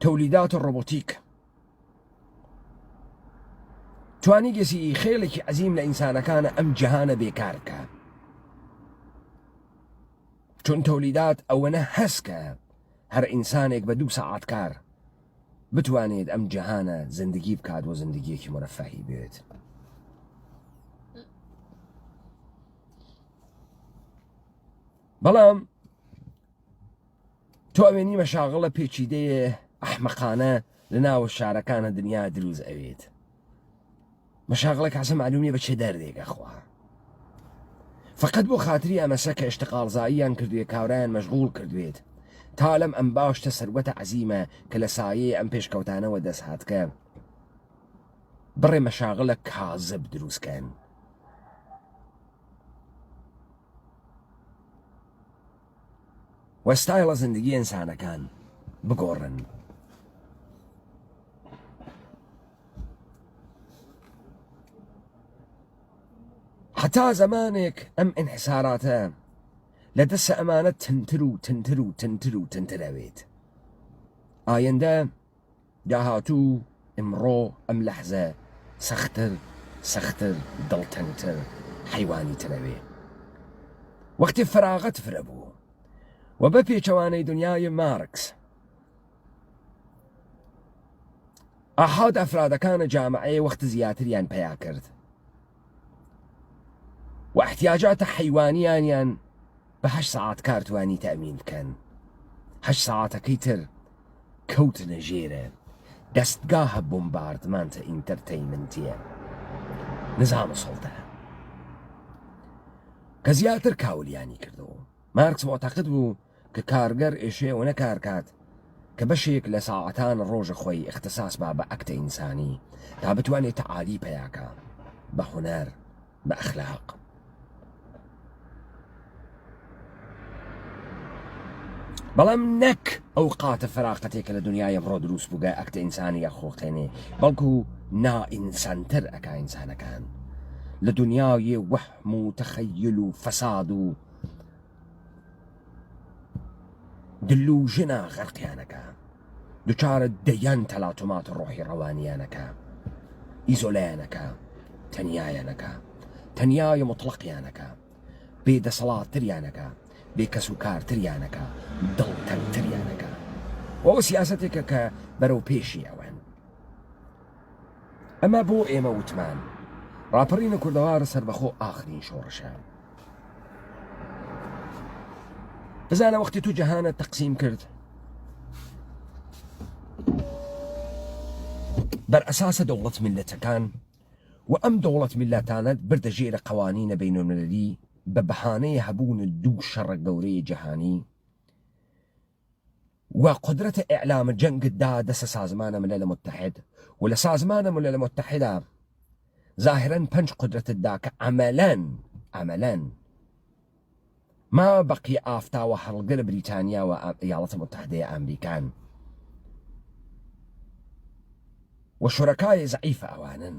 تەولیدات ڕۆبۆتیک توانی گەسی خێڵێکی عەزیم لە ئینسانەکانە ئەم جەهانە بێکار بکە، چون تەولیدات ئەوەنە هەستکە هەر ئینسانێک بە 2 سەعات کار بتوانێت ئەم جەهانە زندگی بکات و زندگیەکی مرەفەهی بێت. بەڵام تۆ ئەوێنی مەشاغڵە پێچیدەیە ئەحمەقانە لە ناوە شارەکانە دنیا دروست ئەوێت، مەشاغڵێک حەسە معلومیە بە چێ دەردێکە خوا، فقط بۆ خاتری ئەمەسە کە ئشتغالزاییان کردوێ کاورایان مەشغوڵ کردوێت تا لەم ئەم باشتە سەروەتە عەزیمە کە لە سایەی ئەم پێشکەوتانەوە دەست هاتکە بڕێ مەشاغڵە کاذب دروستکەن. وەستایڵە زندگی ئینسانەکان بگۆڕن. حتا زمانێک ئەم ئینحساراتە لە دەسە ئەمانە تنتر و تنتر و تنتر و تنتر ئەوێت. ئایندە داهاتوو ئمڕۆ ئەم لەحزە سەختتر سەختتر دڵتەنگتر حیوانی ترەوێ وەختی فراغەت فرە بوو و بە پێچەوانەی دنیای مارکس ئاحاد ئەفرادەکانە جامعەیە وەخت زیاتریان پیا کرد و احتیاجاتە حیوانیانیان بە 8 ساعات کارتوانی تەمین بکەن 8 ساعاتەکەی تر کەوتنە ژێرە دەستگاهە بۆمباردمانتە ئینتەرتەینمنتیە نظام سڵتە کە زیاتر کاولیانی کردەوە. مارکس معتەقد بوو کە کارگەر ئێشێ و نەکارکات کە بەشێک لە ساعەتان ڕۆژە خۆی اختصاص با بە ئەکتە ئینسانی تا بتوانێت تەعالی پەیاکە بە هونەر بە ئەخلاق. بەڵام نەک ئەو قاتە فراقەتێکە لە دنیای ئەمڕۆ دروست بووگە ئەکتە ئینسانی یاخۆختێنێ بەڵکو نائینسانتر ئەکا ئینسانەکان لە دنیای وەحم و تەخەیل و فەساد و دلوژنە غەرقیانەکە دوچارە دەیان تەلاتومات ڕۆحی ڕەوانیانەکە ئیزۆلەیانەکە تەنیایانەکە تەنیای مطلقیانەکە بێدەسەڵاتتریانەکە بێکەس و کارتریانەکە دڵتەنگتریانەکە وەوە سیاسەتێکە کە بەرەو پێشی ئەوەن. ئەمە بۆ ئێمە وتمان ڕاپەڕینە کوردەوار سەربەخۆ ئاخرین شۆڕشە. بزانە وەختی تو جەهانە تەقسیم کرد بەر ئەساسە دەوڵەت میلەتەکان و ئەم دەوڵەت میلەتانەت بردە ژێرە قەوانینە بەینەلملەلی بە بەهانەیە هەبوون دوو شەڕە گەورەی جەهانی و قدرەتە ئیعلامە جەنگدا دەسە سازمانە ملل متحد و لە سازمانە ملل متحدە ظاهرەن 5 قدرەتتدا کە عەمەلەن ما بەقی ئافتاوە هەڵگەرە بریتانیا و ئیاڵەتە متحدەیە ئەمریکان و شوڕەکای زەعیفە ئەوانن.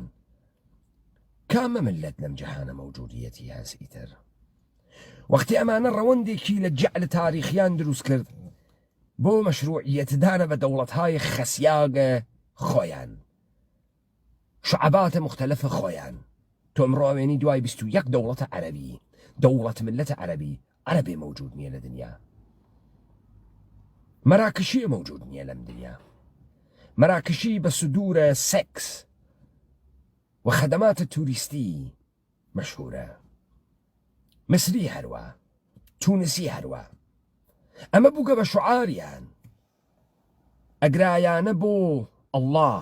کامە ملت لەم جەهانە مەوجودیەتی هەسئیتر وەختی ئەمانە ڕەوەندێکی لە جەعل تاریخیان دروست کرد بۆ مەشروعیەتدانە بە دەوڵەتهای خەسیاگە خۆیان شعباتە مختلفە خۆیان. تۆ ئەمڕۆوێنی دوای 21 دەوڵەتە عەرەبی دەوڵەت ملەتە عەرەبێ مەوجود نییە لە دنیا. مەراکشیە مەوجود نییە لەم دنیا. مەراکشی بە سودورە سێکس و خەدەماتە توریستی مەشهورە. مصری هەروە تونسی هەروە. ئەمە بووگە بە شعاریان ئەگرایانە بۆ ئەڵڵا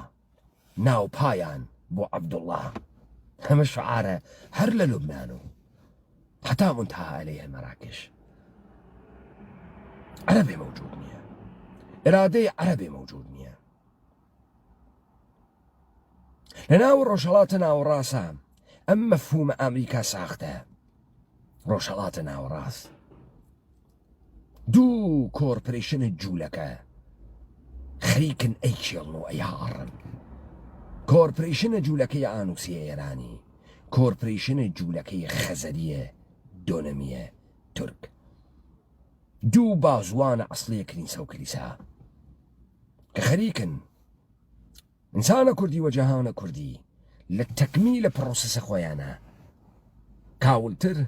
ناوپایان بۆ عەبدوڵڵا. ئەمە شعارە هەر لە لوبنان و حتا منتهى عليه المراكش. عەرەبێ مەوجود نییە ئێرادەی عەرەبێ مەوجود نییە. لەناو ڕۆژهەڵاتە ناوەڕاستە ئەم مەفهومە ئەمریکا ساختە. ڕۆژهەڵاتە ناوەڕاست دوو کۆرپۆرێشنە جوولەکە خەریکن ئەی کێڵن و ئەی هاڕن. کۆرپۆرێشنە جوولەکەی ئانوسیە ئێرانی کۆرپۆرێشنە جوولەکەی خەزەریە دۆنەمیە تورک. دوو بازوانە ئەسڵیە کلیسا و کلیسا کە خەریکن ئینسانە کوردی و جەهانە کوردی لە تەکمیلە پرۆسەسە خۆیانە کاولتر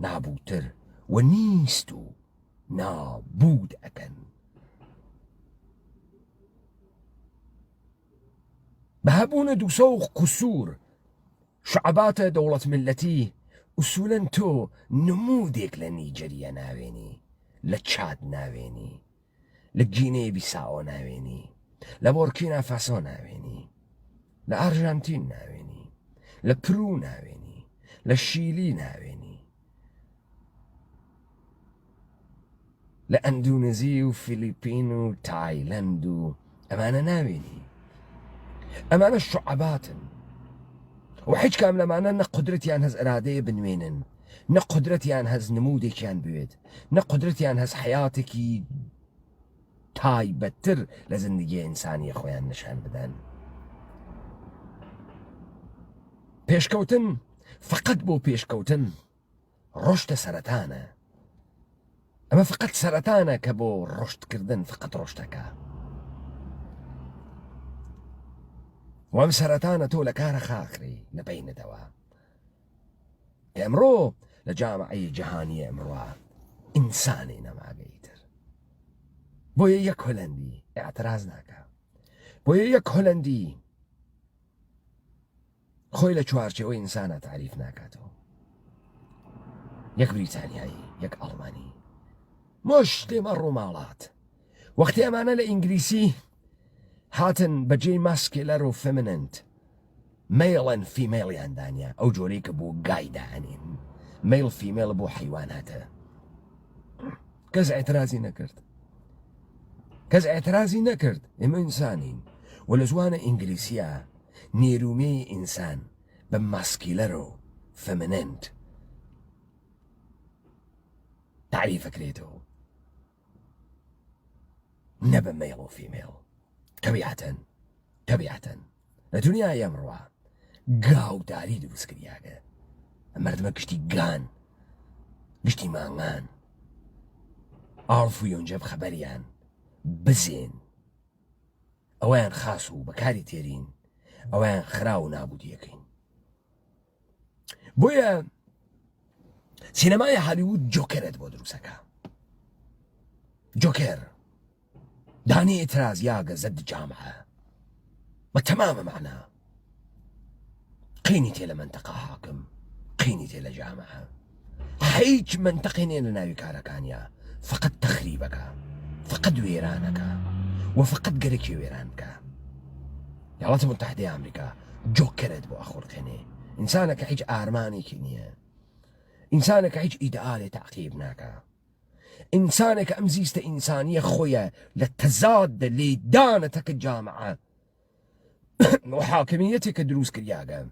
نابووتر و نیست و نابود ئەکەن. بە هەبوونە 200 قسوور شعباتە دەوڵەت ملەتی ئوسوولەن تۆ نمودێک لە نیجەریە ناوێنی لە چاد ناوێنی لە گینەی بیساوە ناوێنی لە بۆرکینا فاسۆ ناوێنی لە ئارژانتین ناوێنی لە پرو ناوێنی لە شیلی ناوێنی لە ئەندونزی و فیلیپین و تایلەند و ئەمانە ناوێنی. ئەمانە شعباتن و هیچ کام لەمانە نە قدرەتیان هەز ئەرادەیە بنوێنن نە قدرەتیان هەز نمودێکیان بوێت نە قدرەتیان هەز حیاتێکی تایبەتتر لە زندگی ئینسانی خۆیان نیشان بدەن. پێشکەوتن فقط بۆ پێشکەوتن ڕۆشتە سەرەتانە. ئەمە فقط سەرەتانە کە بۆ ڕۆشتکردن فقط ڕۆشتەکە. وەم سەرەتانە تۆ لە کارە خاخری لە بینەدەوە. ئێمڕۆ لجامعة جهانية امروها إنساني نماقيتر بويا يك هولندي اعتراض ناكا بويا يك هولندي خوي لچوارچه و إنسانة تعريف ناكاتو يك بريطانيائي يك ألماني مش لمروا مالات وقت أمانة لإنجليسي هاتن بجي ماسكيلر و فيميننت ميل and female عندانيا أو جوريك بو قايدة عنين ميل فيميل بو حيواناته كز اعتراضي نكرد إما إنسانين ولزوانة إنجليسية نيرومي إنسان بماسكيلرو فيميننت تعريف كريتو نبا ميل وفيميل طبيعة الدنيا يا مروا قاو داري دروس كرياغا مردما كشتي قان قشتي مانغان عرفو ينجب خبريان بزين اوان خاصو بكاري تيرين اوان خراو نابود يكين بويا سينماي هوليوود جوكرت بو دروسكا جوكر داني اعتراض ياغا زد جامعة وتماما معناه قينتي لمنطقة حاكم قينتي لجامعة حيج منطقين لنا كاركانيا فقد تخريبك فقد ويرانك وفقد قريك ويرانك يا الولايات المتحدة يا أمريكا جوكرت بو أخو القيني إنسانك حيج آرماني كينيا إنسانك حيج إيدآلي تعقيبناك إنسانك أمزيست إنسانية خويا للتزاد اللي دانتك الجامعة وحاكميتك دروس كرياغا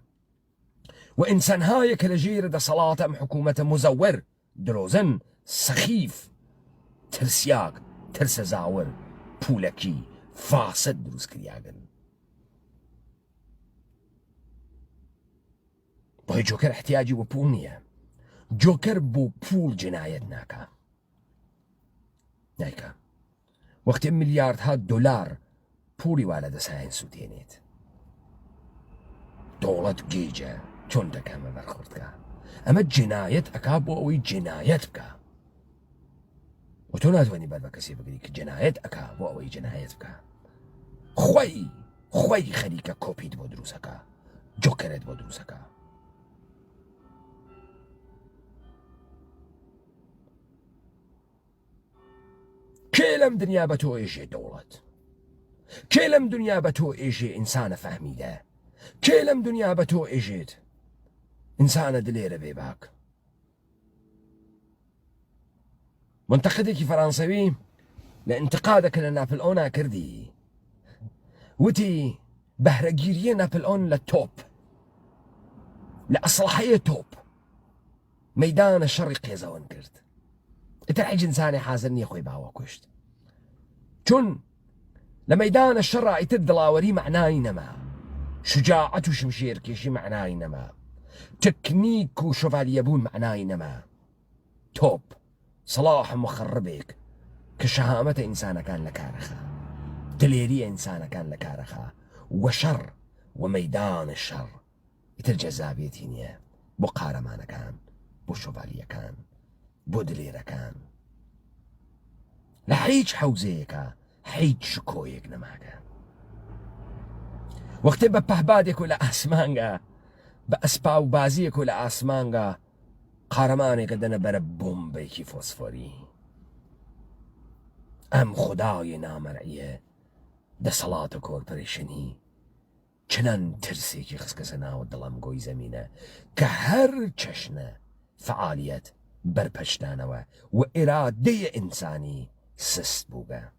وإنسان هايك لجير دا صلاة أم حكومة مزور دروزن سخيف ترسياق ترس زاور بولكي فاسد دروس كرياغا بوي جوكر احتياجي وبولنية جوكر بو بول جناية ناكا نايكا وقت مليارد دولار بولي والد ساينسو تينيت دولت جيجا چون دكامة برخوردكا اما جنايت اكا بو اوي جنايت بكا وتو ناتواني بار بكسي بقريك جنايت اكا بو اوي جنايت بكا خوي خليكا كوبيد بو دروسكا جوكرت بو دروسكا كيلم دنيا بتو ايجي دولت كيلم دنيا بتو ايجي انسان فهميده كيلم دنيا بتو ايجيت انسان دليره بيباك منتقدك فرنساوي لانتقادك لنابلئون كردي وتي بهرجيرية نابلئون للتوب لأصلاحية توب ميدان الشرق يزون كرد اترعج انساني حازرني اخوي باوا كشت چون لميدان الشرع يتدلاوري معناي نما شجاعة وشمشير كيشي معناي نما تكنيك وشوفاليابون معناي نما توب صلاح مخربك كشهامة إنسان كان لكارخة دليرية إنسان كان لكارخة وشر وميدان الشر يترجى زابيتينيا بو قارمان كان بو شوفاليا كان بو دليرة كان لحيج حوزيكا حيج شكويك نماكا وقت ببهبادك ولا أسمانغا بأسباو بازيك ولا أسمانغا قارماني قدنا برب بومبيكي فوسفوري ام خدای نامرئیه ده صلاة کورپریشنی چنان ترسی که خسکسنا و دلم گوی زمینه که هر چشنه فعالیت برپشتانوه و اراده انسانی سست بوگه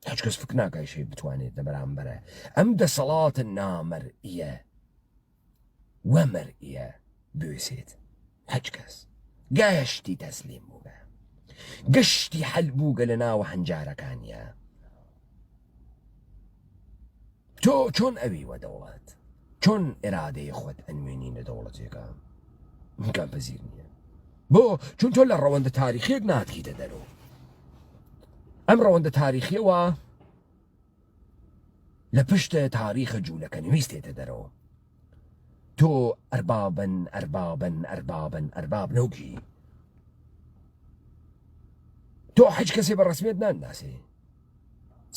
هیچ کس فکر ناکه شی بتوانید نبرام بره ام ده صلاة نامرئیه و مرئیه بوسید هیچ کس گشتی تسلیم بوگه قشتي حلبوقة لنا وحنجارة كانيا تو چون أبي ودولت چون إرادة يخوت أنوينين دولتك مكان بزيرني بو چون تو للروند تاريخي قنات كي تدرو أم روند تاريخي و لبشت تاريخ جولك نويستي تدرو تۆ ئەرباب نەوگی تۆ هیچ کەسێ بە ڕسمیت ناناسێ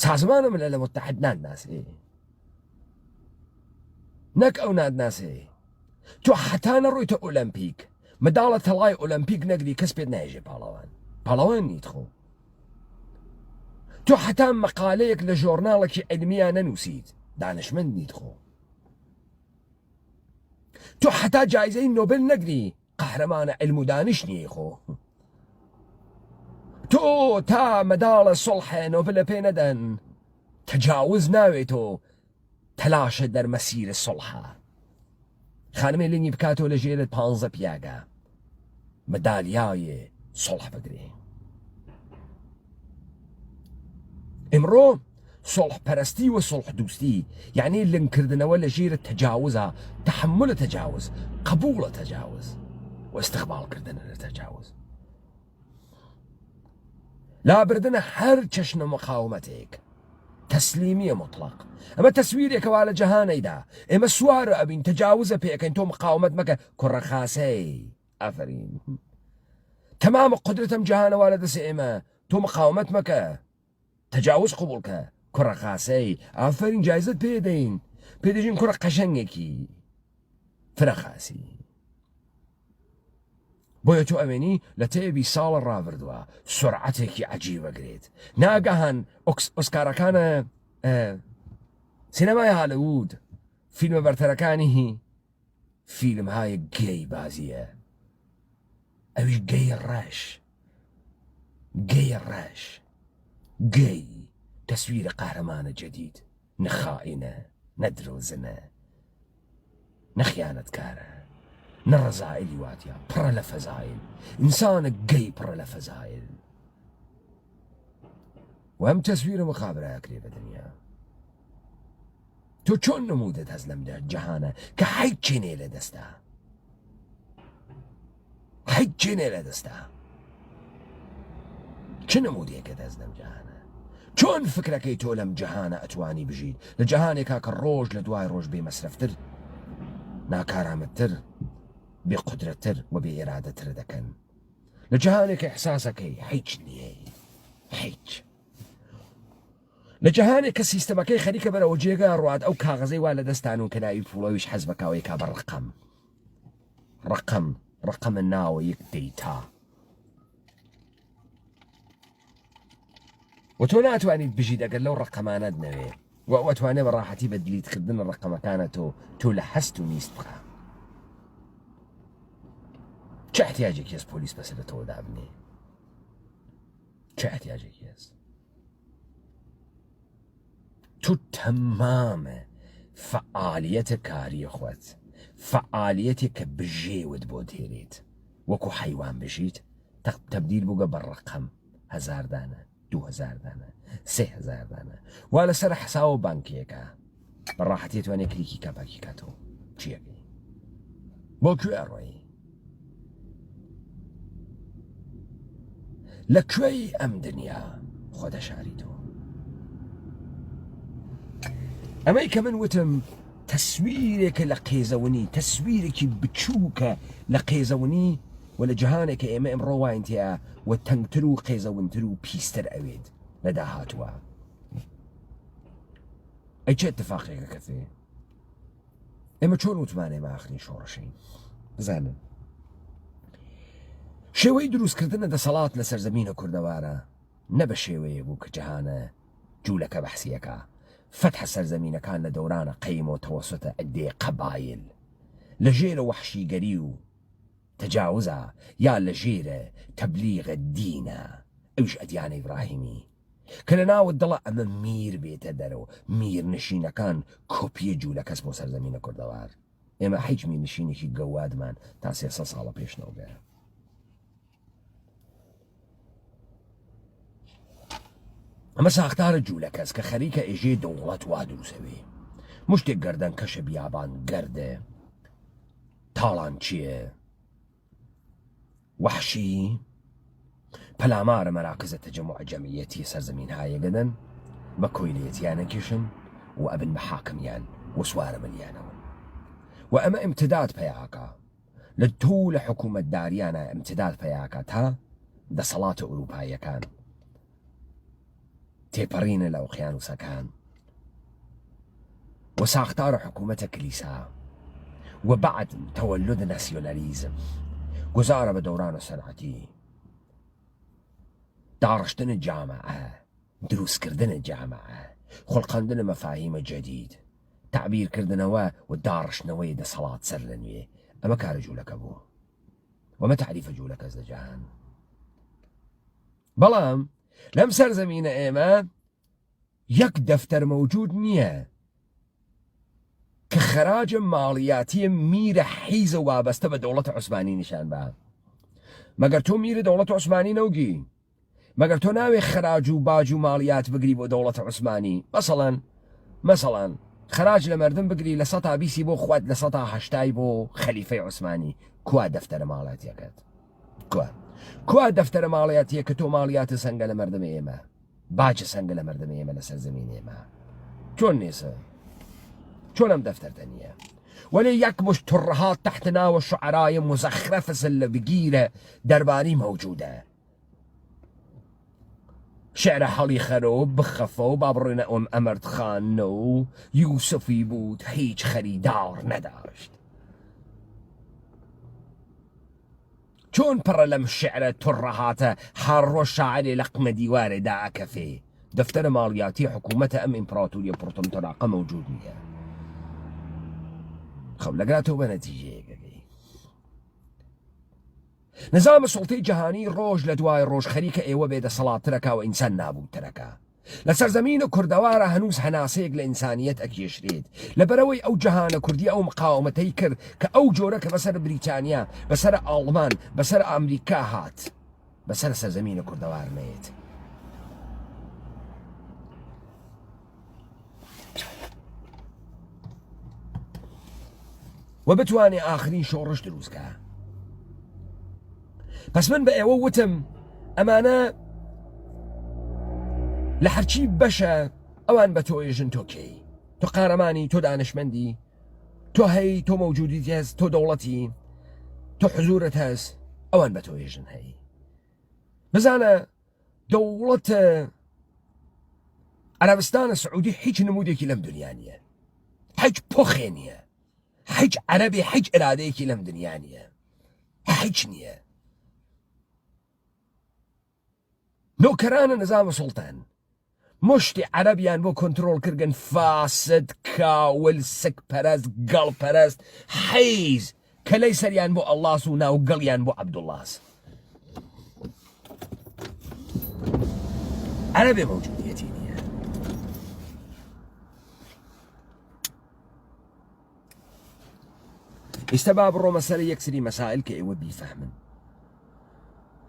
سازمانە ملەلە متحد ناناسێ نەک ئەو ناناسێ تۆ حتا نەڕۆیتە ئۆلەمپیک مداڵە تەڵای ئۆلەمپیک نەگری کەس پێت نایژێ پاڵەوان نیت خۆ تۆ حتا مەقالەیەک لە ژۆرناڵێکی عیلمیان نەنووسیت دانشمند نیت خۆ تۆ حتا جایزەی نۆبل نەگری قەهرەمانە عیلم و دانش نیە خۆ تۆ تا مەداڵە سڵحە نۆبلە پێ نەدەن تەجاوز ناوێتۆ تەلاشە دەرمەسیرە سڵحە خانمێ لێنی بکاتۆ لە ژێرت 15 پیاگە مەدالیایە سڵح بگرێ ئمڕۆ سڵح پەرستی و سڵح دوستی یعنی لنکردنەوە لە ژێرە تەجاوزە تحملە تەجاوز قبولە تەجاوز و استقبالکردنە لە تەجاوز لابردنە هەر چەشنە مقاومەتێک تەسلیمیە مطلق ئەمە تەسویرێکەوە لە جەهانەیدا ئێمە سوارە ئەبین تەجاوزە پێەکەین تۆ مقاومەت مەکە کوڕەخاسەی ئەفرین تەمامە قدرتم جەهانەوە لە دەست ئێمە تۆ مقاومەت مەکە تەجاوز قبولکە کوڕەخاسەی ئافرین جایزت پێدەین پێدەژین کوڕە قەشەنگێکی فرەخاسی بۆیە تۆ ئەوێنی لە تێبی ساڵە ڕابردووە سرعەتێکی عەجیبەگرێت ناگەهان ئۆسکارەکانە سینەمای هالیوود فیلمە بەرتەرەکانی فیلمهای گەی بازیە ئەویش گەی ڕەش گەی تەسویرە قارەمانە جەدید نەخائینە نەدرۆزنە نەخیانەتکارە نەڕەزائیلی واتیە پڕە لە فەزایل ئینسانە گەی پڕە لە فەزایل و ئەم تەسویرە مخابرایەکرێ بە دنیا تۆ چۆن نمودت هەست لەم جەهانە کە هیچ چێنێ لە دەستا هیچ چێنێ لە دەستا چ نمودێکت هەست لەم جەهانە چۆن فکرەکەی تۆ لەم جەهانە ئەتوانی بژیت لە جەهانێکا کە ڕۆژ لە دوای ڕۆژ بێ مەسرەفتر ناکارامەتتر بێقودرەتتر و بێ ئێرادەتر دەکەن لە جەهانێکە ئەحساسەکەی هیچ نییە هیچ لە جەهانێک کە سیستەمەکەی خەریکە بەرەوە جێگا ڕوات ئەو کاغەزەی وا لە دەستان و کەناوی پوڵەویش حەز بەکاوەیە کا بە ڕقەمە ناوە یەک دەیتا و تۆ ناتوانیت بژیت ئەگەر لەو ڕقەمانەت نەوێ و ئەوەتوانێت بە ڕاحەتی بە دیلیتکردن ڕقەمەکانە تۆ لە هەست و نیست بخە چه احتیاجێکی هەست پۆلیس بەسەر لە تۆ دابنێ چه احتیاجێکی هەست تو تەمامە فعالیەتە کاریە خۆت فعالیەتێک کە بژێوت بۆ تێرێت وەکو حەیوان بژیت تەبدیل بووگە بە ڕقەم 1000 دانە 2000 دانە 3000 دانە وا لەسەر حساوە بانکیەکە بە ڕاحەتی توانێ کلیکی کاپاکی کاتەوە چیەکەی بۆ کوێ ڕۆی لە کوێی ئەم دنیا خۆ دەشاریتەوە ئەمەی کە من وتم تەسویرێکە لە قێزەونی تەسویرێکی بچووکە لە قێزەونی و لە جەهانێکە ئێمە ئەمڕۆ واینتەیە و تەنگتر و قێزەونتر و پیستر ئەوێت لە داهاتووە ئەی چه اتفاقێکە کەفێ ئێمە چۆن وتمانێ ماخنی شۆڕەشین بزانن شێوەی دروستکردنە دەسەڵات لە سەرزەمینە کوردەوارە نە بە شێوەیە بوو کە جەهانە جوولەکە بەحسیەکە فتح سەرزەمینەکان لە دەورانە قەیم و تەوەسوتە ئەدێ قەبایل لە ژێرە وەحشیگەری و تەجاوزە یا لە ژێرە تەبلیغە دینە ئەوش ئەدیانە ئیبراهیمی کە لە ناوت دڵە ئەمە میر بێتە دەرەوە میر نشینەکان کۆپیە جوولەکەس بۆ سەرزەمینە کوردەوار ئێمە هیچ میر نشینێکی گەوادمان تا 300 ساڵە پێشنەوە بێ ئەمە ساختارە جوولەکەس کە خەریکە ئێژێ دەوڵەت وا دروسەوێ مشتێک گەردەن کەشە بیابان گەردێ تاڵان چییە وحشی پەلامارە مەراکزە تەجەموع جەمیەتی سەرزەمین هایەگەدەن بە کۆیلێتیانە کێشن و ئەبن بە حاکمیان و سوارە ملیانەوە وأما امتداد بياكا لتو لحكومة داريانا امتداد بياكا تا دا صلاة أوروبايا كان تيبرين الأوقيانوسا كان وساختار حكومة كليسا وبعد تولد ناسيوناليزم جزارة بدوران صنعتي دارشتن الجامعة دروس كردن الجامعة خلقاندن مفاهيم جديد تعبير كردنوا ودارش نوي دا صلاة سرلنوية أما كارجولك أبو وما تعريف جولك أزدجان بلام لم سر زمين إيما يك دفتر موجود نية كخراج مالياتي مير حيز وابسته بدولة عثماني نشان بها مگر تو مير دولة عثماني نوگي مگر تو ناوي خراج وباج وماليات بقري بو دولة عثماني مثلا خراج لمردم بقري لسطا بيسي بو خواد لسطا هشتاي بو خليفة عثماني كوا دفتر مالياتي كات كوا دفتر مالياتي كتو ماليات سنگ لمردم ايما باج سنگ لمردم ايما لسر زمين ايما چون نيسا چون هم دفتر تانية ولي يكبش ترهات تحتنا والشعراء مزخرفة اللي بقيرة درباري موجودة شعر حالي خروب بخفو بابرنا أمرت خانو يوسفي بود هيج خريدار نداشت چون پر لم شعر ترهات حر شاعر لقم ديوار دا كفي دفتر مالياتي حكومة أم إمبراطورية برطمطراقة موجود نية خب لقاته بنتيجة نظام سلطي جهاني روج لدواي روج خريكة ايوه بيد صلاة تركا وإنسان نابود تركا لسر زمين كردوارة هنوز هناسيق لإنسانية أكيشريد لبروي أو جهان كردية أو مقاومة تيكر كأو جورك بسر بريطانيا بسر ألمان بسر أمريكا هات بسر سر زمين كردوار ميت وبتواني آخرين شورش دروسكا بس من بقى ووتم أمانة لحرشي بشا أوان بتو يجن توكي تو قارماني تو دانشمندي تو هي تو موجوديتي هز تو دولتي تو حزورة هز أوان بتو يجن هي بزانا دولة عربستان السعودي حيج نموديكي لم دنيانية حيج بوخينية حيج عربي حيج إراديكي لم دنيانية حيج نية نوكران نظام سلطان مشتي عربيان بو كنترول كرغن فاسد كاول سك پرست قل پرست حيز كليسريان بو الله سونا وقليان بو عبد الله عربي موجوديتي استباب الرو مسألة يكسري مسائل كأيوة بيفهمن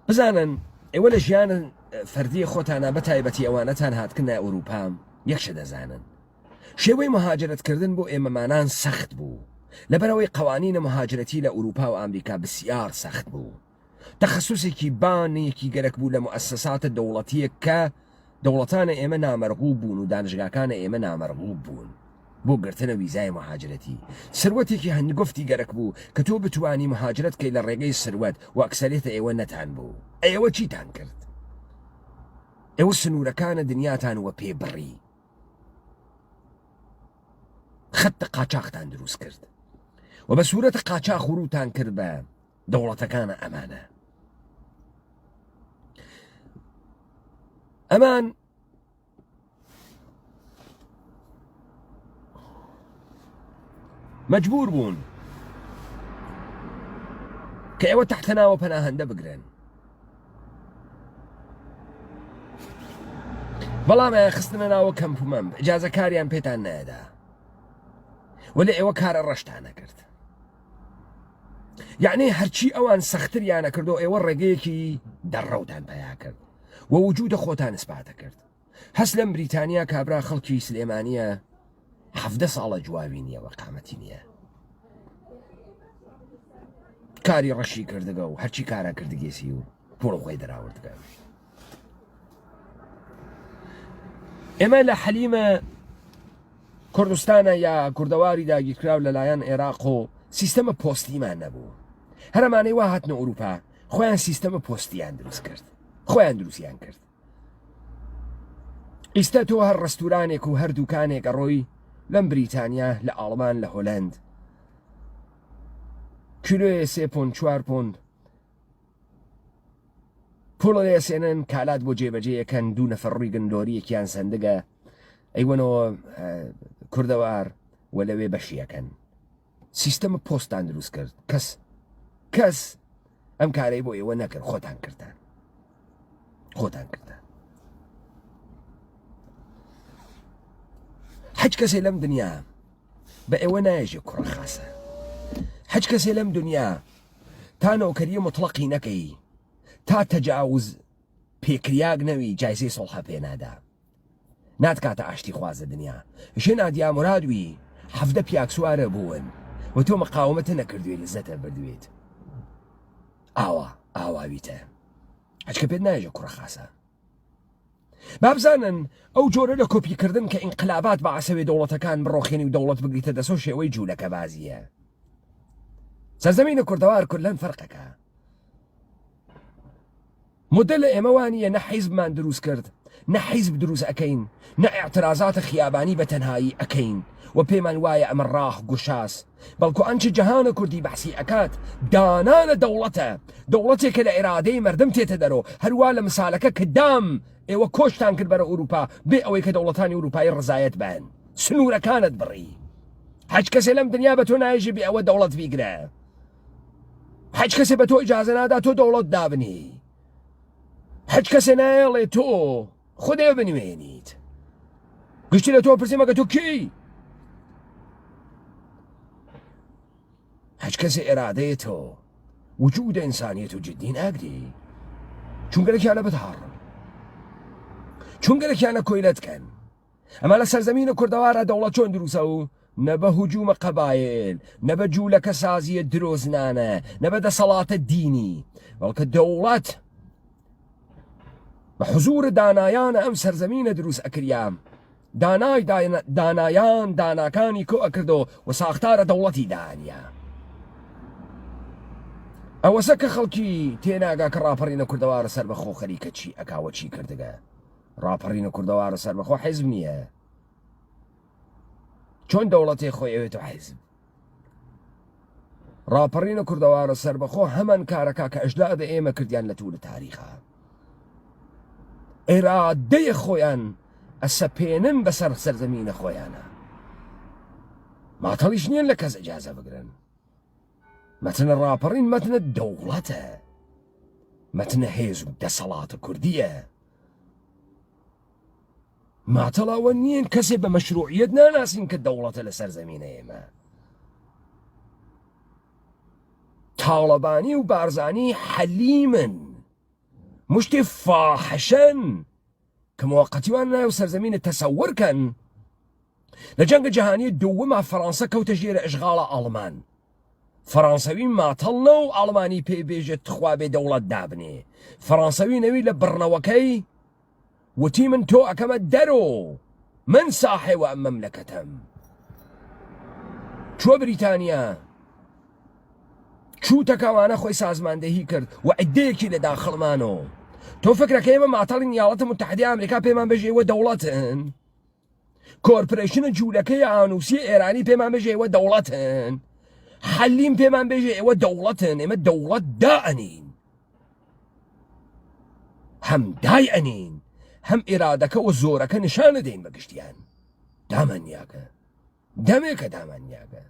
بزانا ايوه لجيان فردي خوتانا بتايبتي اوانتان هات كنا اوروبا يكش دزانن شوي مهاجرة كردن بو امامانان سخت بو لبروي قوانين مهاجرتي لاوروبا وامريكا بسيار سخت بو تخصصي كي باني كي قرك بو لمؤسسات الدولتية كدولتان ايما نامرغوب بون ودانشغاكان ايما نامرغوب بون بو قرتنا ويزاي مهاجرتي سروتي كي هنقفتي قرك بو كتو بتواني مهاجرت كي للرقي السروات واكسريت ايوه نتان بو ايوه چي تان كرد ايوه السنورة كان دنياتان وبي بري خط قاچاقتان دروس كرد وبسورة قاچاق خروتان كرد با دولتا كان امانة امان مجبور بون كأيوة تحتنا وبناهن بقرن بلا ما خستنا ناو كم فمم إجازة كاريان بيتان نادا ولا أيوة كار الرشتانا كرت يعني هرشي أوان سختريانا كردو أيوة الرقيكي دروتان بيا كرت ووجود خوتان إثباتا كرت هسلم بريطانيا كابرا خلقي سليمانية حفظ صالة جوابينية وقامتينية كاري رشي كردقو هرشي كارا كردقيسيو بولو غيدر آوردقو إما لحليمة کوردستانە یا کوردەواری داگیرکراو لەلایەن عێراق و سیستەمە پۆستیمان نەبوو هەرەمانەی وا هاتنە ئەوروپا خۆیان سیستەمە پۆستیان دروست کرد خۆیان دروستیان کرد ئیستا تۆ هەر ڕستورانێک و هەر دوکانێکە ڕۆی لەم بریتانیا لە ئاڵمان لە هۆلەند کیلۆیە 3 پۆند 4 پۆند پوڵە لێسێنن کالات بۆ جێبەجێیەکەن 2 نەفەر ڕووی گندۆریەکیان سندگە ئەیوەنەوە کوردەوار وە لەوێ بەشیەکەن سیستەمە پۆستان دروست کرد کەس ئەم کارەی بۆ ئێوە نەکرد خۆتان کردن حەج کەسێ لەم دنیا بە ئێوە نایژێ کوڕە خاسە حەج کەسێ لەم دنیا تا نەوکەریە مطلقی نەکەی تا تەجاوز پێکریاگ نەوی جایزەی سڵحە پێ نادا ناتکاتە ئاشتی خوازە دنیا ژێ نادیا مرادوی 17 پیاک سوارە بوون و تۆ مەقاومەتە نەکردوێ لەزەتە بردوێت ئاواویتە حەجکە پێت نایژە کوڕە خاسە بابزانن ئەو جۆرە لە کۆپیکردن کە ئینقلابات بە عەسەوێ دەوڵەتەکان بڕۆخێنی و دەوڵەت بگریتە دەسۆ شێوەی جوولەکە بازیە سەرزەمینە کوردەوار کورلەن فەرقەکە مدل ئێمە وانیە نە حیزبمان دروست کرد نە حیزب دروست ئەکەین نە ئاعترازاتە خیابانی بە تەنهایی ئەکەین و پێمان وایە ئەمە ڕاح گوشاس بەڵکو ئەنچە جەهانە کوردی بەحسی ئەکات دانانە دەوڵەتێکە لە ئێرادەی مردم تێتە دەرۆ هەروە لە مسالەکە کە دام ئێوە کۆشتان کرد بەرە ئوروپا بێ ئەوەی کە دەوڵەتانی ئوروپایی ڕزایەت بن سنوورەکانت بڕی حەج کەسێ لەم دنیا بە تۆ نایژی بێ ئەوە دەوڵەت بیگرە حەج کەسێ بە تۆ ئیجازە نادا تۆ دەوڵەت دابنی حەج کەسێ نایڵێ تۆ خودێ بنوێنیت گشتی لە تۆ پرسیمەکە تۆ کی حەج کەسێ ئێرادەیە تۆ وجود ئینسانیەت و جدی ناگری چونگەرەکیانە بتهاڕن چونگەرەکیانە کۆیلەتکەن ئەمە لە سەرزەمینە کوردەوارە دەوڵەت چۆن دروسە و نە بە هجوومە قەبایل نە بە جوولەکە سازیە درۆزنانە نە بە دەسەڵاتە دینی بەڵکە دەوڵەت بە حزور دانایانە ئەم سەرزەمینە دروست ئەکریام دانایان داناکانی کۆ ئەکردەوە و ساختارە دەوڵەتی دانیا ئەوەسە کە خەڵکی تێناگا کە ڕاپەڕینە کوردەوارە سەر بەخۆ خەریکە چی ئەکاوە چی کردگە ڕاپەڕینە کوردەوارە سەر بەخۆ حیزب نییە چۆن دەوڵەتێ خۆی ئەوێت و حیزب ڕاپەڕینە کوردەوارە سەر بەخۆ هەمان کارەکە کە ئەژدادە ئێمە کردیان لە توولە تاریخە ئێرادەیە خۆیان ئەسەپێنن بەسەر سەرزەمینە خۆیانە ماتەڵیش نییە لە کەس ئیجازە بگرن مەتنە ڕاپەڕین مەتنە دەوڵەتە مەتنە هێز و دەسەڵاتە کوردیە ماتەڵاوە نییە کەسێ بە مەشروعیەت ناناسین کە دەوڵەتە لە سەرزەمینە ئێمە تاڵەبانی و بارزانی حەلیمن مشتی فاحشن کە موقەتیوان ناو سەرزەمینە تەسەورکەن لە جەنگە جەهانی دووەما فەڕەنسا کەوتە ژێرە ئەشغاڵە ئاڵمان فەڕەنسەوی ماتەڵنە و ئاڵمانی پێی بێژێت تخوا بێ دەوڵەت دابنێ فەڕەنسەوی نەوی لە بڕنەوەکەی وتی من تۆ ئەکەمە دەرۆ من ساحێوە ئەم مەملەکەتەم چوە بریتانیا چووتەکەوانە خۆی سازماندەهی کرد و عیدەیەکی لە داخڵمانۆ تۆ فکرەکە ئێمە ماتەڵی یاڵەتە متحدەی ئەمریکا پێمان بەژێوە دەوڵەتن کۆرپۆرێشنە جوولەکەی ئانووسی ئێرانی پێمان بەژێوە دەوڵەتن حەلیم پێمان بێژێ ئێوە دەوڵەتن ئێمە دەوڵەت دائەنین هەم دایئەنین هەم ئێرادەکە و زۆرەکە نیشانە دەین بە گشتیان دامانیاکە دەمێکە دامانیاکە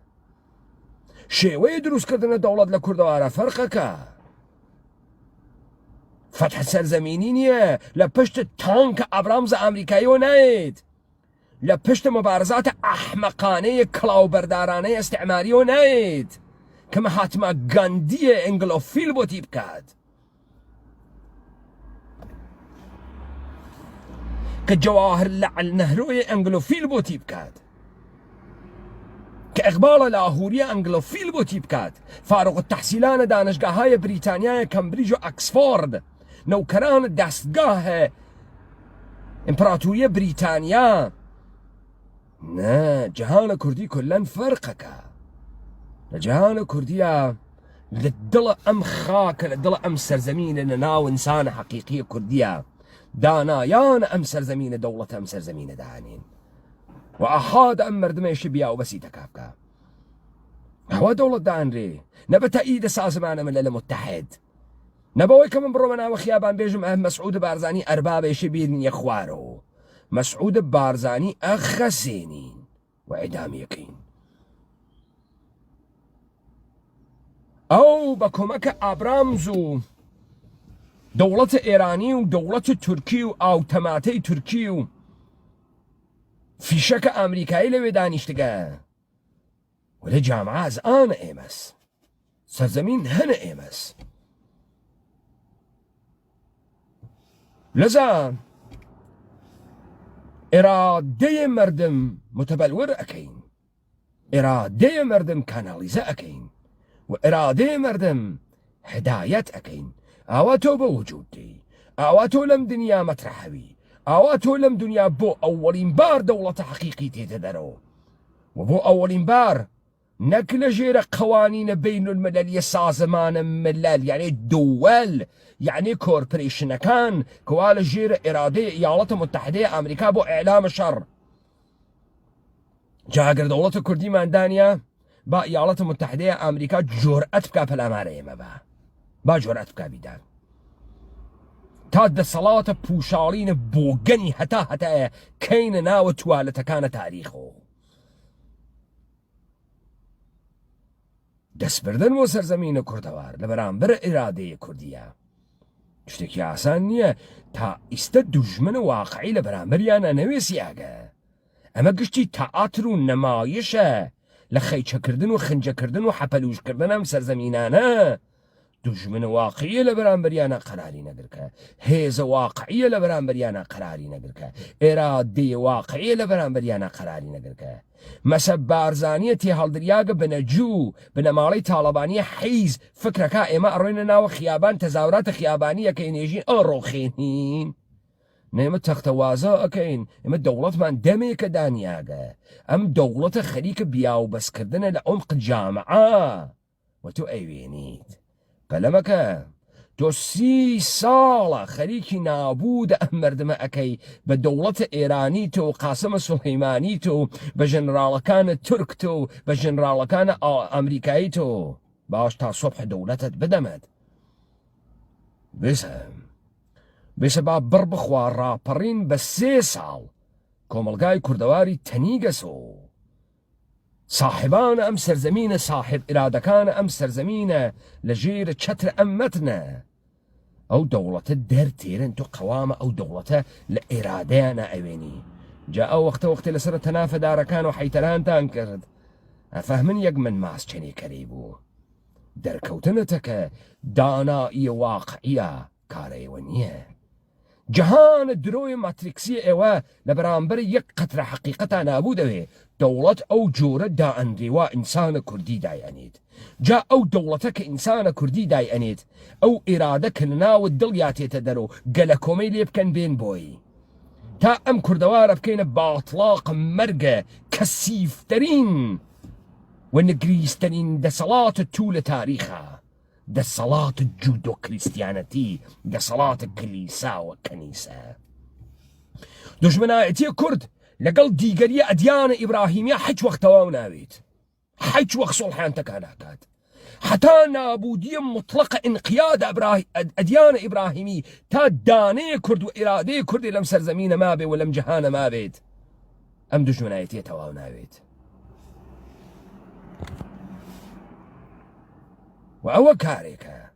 شێوەیە دروستکردنە دەوڵەت لە کوردەوارە فەرقەکە فتح سەرزەمینی نییە لە پشت تانکە ئابرامزە ئەمریکاییەوە نایێت لە پشت مبارزاتە ئەحمەقانەیە کڵاوبەردارانەی ئەستعماریەوە نایێت کە مەهاتما گاندیە ئەنگلۆفیل بۆتی بکات کە جەواهر لەعل نەهرۆیە ئەنگلۆفیل بۆتی بکات کە ئەقباڵە لاهوریە ئەنگلۆفیل بۆتی بکات فارغ التەحسیلانە دانشگاهایە بریتانیایە کەمبریج و ئەکسفۆرد نەوکەرانە دەستگاهە ئیمپراتوریە بریتانیا نا جهان كردي كلن فرقك لجهان كردية للدل أم خاك للدل أم سرزمين ناو إنسان حقيقية كردية دانا يان أم سرزمين دولة أم سرزمين دانين وأحاد أم مردمي شبيا وبسيطة كافكا هو دولة دان ري نبا تأييد سازمان من المتحد نبوي كمان برومنا وخيابان بيجم مسعود بارزاني أرباب شبين يخوارو مسعود بارزاني أخسينين وإعدام يقين أو بكمك أبرامزو دولة إيراني ودولة تركي أو تماتي تركي في شك أمريكاي لو دانشتقا ولا جامعة أنا إيمس سرزمين هنا إيمس لذا إرادة مردم متبلور أكين إرادة مردم كاناليزة أكين وإرادة مردم هداية أكين آواتو بوجودي آواتو لم دنيا مطرحوي آواتو لم دنيا بو أولين بار دولة حقيقي تتدرو وبو أولين بار نكل جير قوانين بين الملل سازمان ملل يعني الدول يعني كوربريشن كان كوال جير إرادة إيالات متحدة أمريكا بو إعلام شر جاگر دولة كردي من دانيا با إيالات متحدة أمريكا جرأت بكا بالأمارة ما با جرأت بكا بيدان تاد صلاة بوشارين بوغني هتا كين ناو توالة كان تاريخه دست بردن و سرزمین کردوار لبرانبر اراده کردیه شتێکی ئاسان نییە تا ئیستا دوژمن واقعی لە بەرامبەریانە نەوێسیاگە ئەمە گشتی تەئاتر و نەمایشە لە خەیچەکردن و خنجەکردن و حەپەلوشکردن ئەم سەرزەمینانە دوژمن واقعیە لە بەرامبەریانە قەراری نەگرکە هێزە واقعیە لە بەرامبەریانە قەراری نەگرکە ئێرادەی واقعیە لە بەرامبەریانە قەراری نەگرکە مەسە بارزانیە تێ هەڵدریاگە بنەجوو بنەماڵەی تاڵەبانیە حیز فکرەکە ئێمە ئەڕۆینە ناوە خیابان تەزاوراتە خیابانیەکەی نێژین ڕۆخێنین نێمە تەختەوازە ئەەکەین ئێمە دەوڵەتمان دەمێکە دانیاگە ئەم دەوڵەتە خەریکە بیاو بەسکردنە لە عمق جامعە و تۆ ئەیوێنیت بەلەمەکە تۆ 30 ساڵە خەریکی نابوودە ئەم مردمە ئەەکەی بە دەوڵەتە ئێرانی تۆ و قاسەمە سوڵەیمانی تۆ بە ژەنراڵەکانە تورک تۆ بە ژەنراڵەکانە ئەمریکایی تۆ باش تا سۆبح دەوڵەتت بدەمێت بێسە با بڕ بخوا ڕاپەڕین بە 3 ساڵ کۆمەلگای کوردەواری تەنیگەسۆ صاحبان أم سرزمين صاحب إرادكان أم سرزمين لجير تشتر أمتنا أو دولة الدر تيرن تو قوامة أو دولة لإرادانا أويني جاء وقت لسر تنافى داركان وحيتلان تانكرد أفهمن يقمن ماس چني كريبو دركوتنتك دانائي واقعية كاريونية جهان دروي ماتريكسي ايوا لبرامبر يك قطره حقيقتا نابوده دولة او جورة دا انريوا انسان كردي دايانيت جا او دولتك انسان كردي دايانيت او ارادك ناو الدلياتي تدرو قلكومي ليبكن بين بوي تا ام كردوار بكين باطلاق مرقة كسيفترين ونقريسترين دا صلاة التولة تاريخها ده صلاة الجودو كريستيانتي ده صلاة الكنيسة والكنيسة دجمنايتي كرد لقل ديقرية أديان إبراهيمية حج وقت واوناويت حج وقت صلحان تكاناكات حتى نابودية مطلقة انقياد أديان إبراهيمي تا داني كرد وإرادي كرد لم سرزمين ما بي ولم جهان ما بيت أم دجمنايتي تواوناويت وأو كاريكا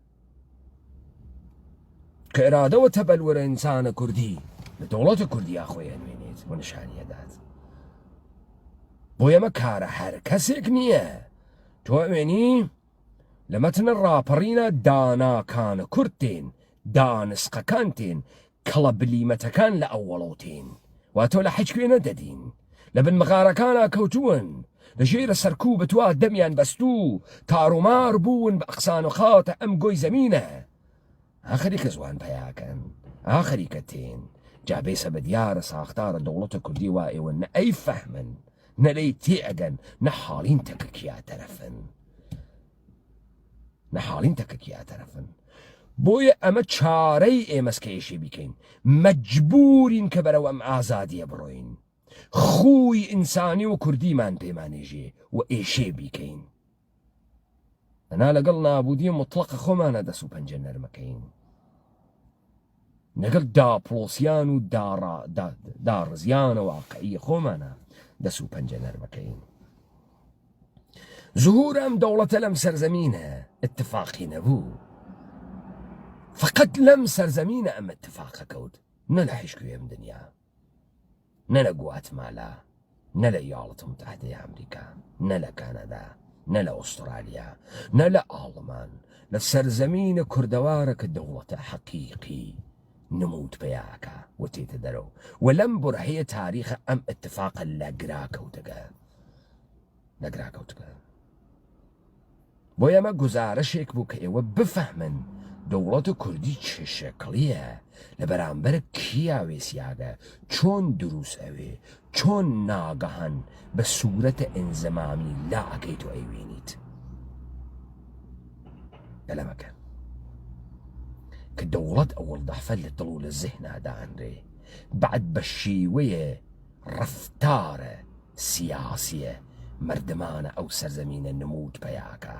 كإرادة وتبلور إنسان كردي لدولة كردي أخوي أنوينيت ونشانية دات بويا مكارة حركسك نية تو أميني لما تنرى برينا دانا كان كرتين دانسقا كانتين كلبلي متكان لأولوتين واتو لحجكوين ددين لبن مغارة كانا كوتون لجير السركوبة تواه دميان بستو تارومار بون بأقسان وخاطة أم قوي زمينة آخري كزوان بياكن آخري كتين جابيسة بديار ساختار الدولة كردي وائي وان أي فهمن نەلەی تێئەگەن نەحاڵین تەکەکیا تەرەفن بۆیە ئەمە چارەی ئێمەسکەیشی بیکەین مەجبورین کە بەرەو ئەم ئازادیە بڕۆین خوی ئینسانی و کوردیمان پێمانێژێ و ئێشێ بیکەین ئەنا لەگەڵ نابودی مطلقە خۆمانە دەست و پەنجە نەرمەکەین لەگەڵ داپۆسیان و داڕزیانە واقعی خۆمانە دەست و پەنجە نەرمەکەین ظهور ئەم دەوڵەتە لەم سەرزەمینە اتفاقی نەبوو فقط لەم سەرزەمینە ئەم اتفاقە کەوت نە لە حیشکوی ئەم دنیا نە لە گواتمالا نە لە یاڵتە متحدەی ئەمریکا نە لە کانەدا نە لە ئوسترالیا نە لە ئاڵمان لە سەرزەمینە کوردەوارە کە دەوڵەتە حەقیقی نمود پێیاکە و تێتە دەرەوە و لەم بڕهەیە تاریخە ئەم اتفاقە لەگراکەوتەکە بۆ ئەمە گزارشێک بوو کە ئێوە بفەهمن دەوڵەتە کوردی چه شەکڵیە لە بەرامبەر کیا وێسیاگە چۆن دروست ئەوێ چۆن ناگەهان بە سوورەتە ئەنزەمامی لا ئەکەیت و ئەیوێنیت بەلەمەکە کە دەوڵەت ئەوڵ دەحفە لە دڵ و لە زێهنادا ئەنرێ بعد بە شێوەیە ڕەفتارە سیاسیە مردمانە ئەو سەرزەمینە نمود پەیاکە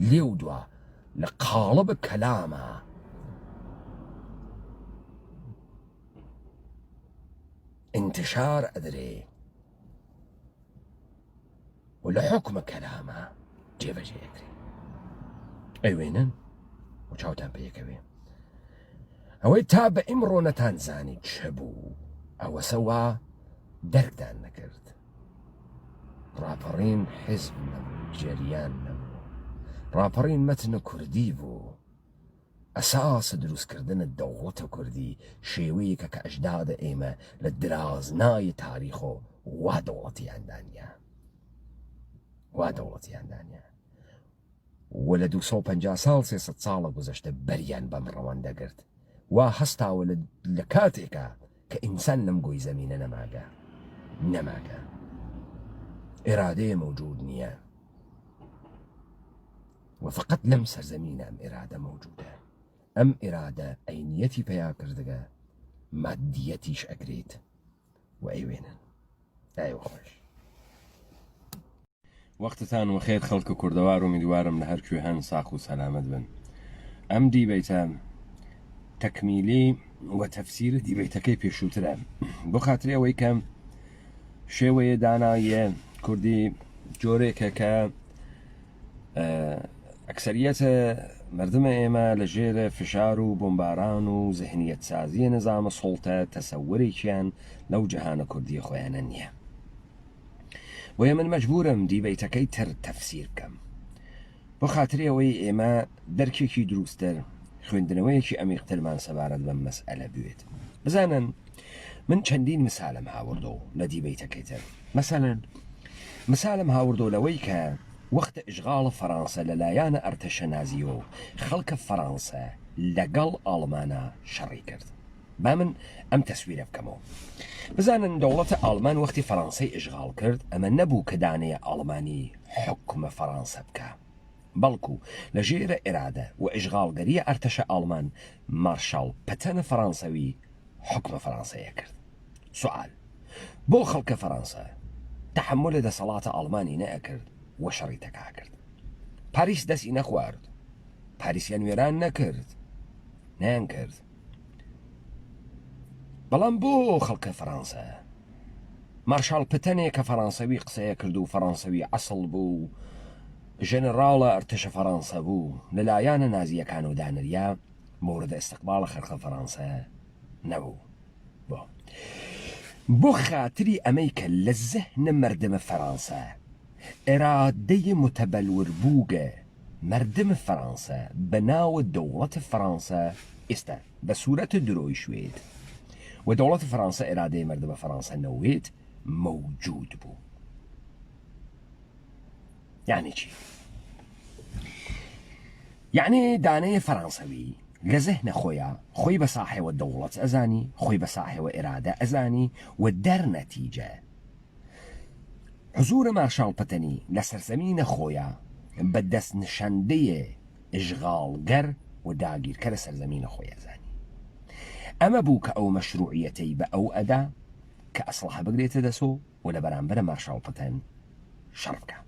لێو دووە لە قاڵب کەلامە انتشار ئەدرێ و لە حکمە کەلامە جێبەجێەکرێ ئەیوێنن و چاوتان پێیەکەوێ ئەوەی تا بە ئیمڕۆ نەتانزانی چه بوو ئەوەسەوا دەرکدان نەکرد ڕاپەڕین حیزب نەبوو جەریان نەبوو ڕاپەڕین مەتنە کوردی بوو ئەساسە دروستکردنە دەوڵەتە کوردی شێوەیەکە کە ئەجدادە ئێمە لە درازنای تاریخۆ وا دەوڵەتیاندانە و لە 250 ساڵ 300 ساڵە گوزەشتە بەریان بەم ڕەوەندەگرت وا هەستاوە لە کاتێکە کە ئینسان لەم گۆی زەمینە نەماگە ئێرادەیە موجود نییە وفقط لەم سەرزەمینە ئەم ئێرادە موجودە ئەم ئێرادە عینیەتی پەیا کردگە مادیەتیش ئەگرێت و ئەیوێنن ئایوە خۆش وەختتان وەخێر خەڵکە کوردەوار و میدوارم لە هەر کوێ هەن ساق و سەلامەت بن ئەم دیبەیتە تەکمیلی و تەفسیر دیبەیتەکەی پێشووترە بۆ خاتری ئەوەی کە شێوەیە داناییە کوردی جۆرێکە کە ئەکسەریەتە مردمە ئێمە لە ژێرە فشار و بۆمباران و زەهنیەت سازیە نەزامە سڵتە تەسەورێکیان لەو جەهانە کوردی خۆیانە نییە بۆیە من مەجبورم دیبەیتەکەی تر تەفسیر بکەم بۆ خاتری ئەوەی ئێمە دەرکێکی دروستتر خوێندنەوەیەکی ئەمیقترمان سەبارەت بەم مەسئلە بوێت بزانن من چەندین مثالم هاوردۆ لە دیبەیتەکەی تر مثالم هاوردۆ لەوەی کە وەختە ئشغاڵ فەڕەنسا لەلایەنە ئەرتەشە نازیۆ خەڵکە فەڕەنسا لەگەڵ ئاڵمانە شەڕی کرد با من ئەم تەسویرە بکەمەوە بزانن دەوڵەتە ئاڵمان وەختی فەڕەنسای ئشغاڵ کرد ئەمە نەبوو کە دانەیە ئاڵمانی حکومە فەڕەنسا بکە بەڵکو لە ژێرە ئێرادە و ئشغاڵگەریە ئەرتەشە ئاڵمان مارشال پەتەنە فەڕەنساوی حکومە فەڕەنسایە کرد سوال بۆ خەڵکە فەڕەنسا تەحملە دەسەڵاتە ئاڵمانی نەئەکرد وە شەڕی تەکا کرد پاریس دەستی نەخوارد پاریسیان وێران نەکرد بەڵام بۆ خەڵکە فەڕەنسا مارشال پتەنێک کە فەڕەنسەوی قسەیە کرد و فەڕەنسەوی ئەسڵ بوو ژەنەڕاڵە ئەرتەشە فەڕەنسا بوو لەلایەنە نازیەکان و دانریا مورد ئەستەقباڵە خەڵکە فەڕەنسا نەبوو بۆ خاتری ئەمەی کە لە زەهنە مردمە فەڕەنسا ئێرادەی متەبەلور بووگە مردمە فەڕەنسا بە ناوە دەوڵەتە فەڕەنسا ئێستا بە سوورەتە درۆی شوێت و دەوڵەتە فەڕەنسا ئێرادەی مردمە فەڕەنسا نەوێت موجود بوو یعنی چی؟ یعنی دانەیە فەڕەنسەوی لە زەهنە خۆی بە ساحێوە دەوڵەت ئەزانی خۆی بە ساحێوە ئێرادە ئەزانی و دەرنەتیجە حزور مارشال پتنی لسرزمین خویا بدست نشانده اشغالگر و داگیرکەر سەرزەمینە خۆی زانی ئەمە بوو کە ئەو مەشروعیەتەی بە ئەو ئەدا کە ئەسڵحە بگرێتە دەسۆ و لە بەرامبەرە مارشال پتەن شەڕ بکە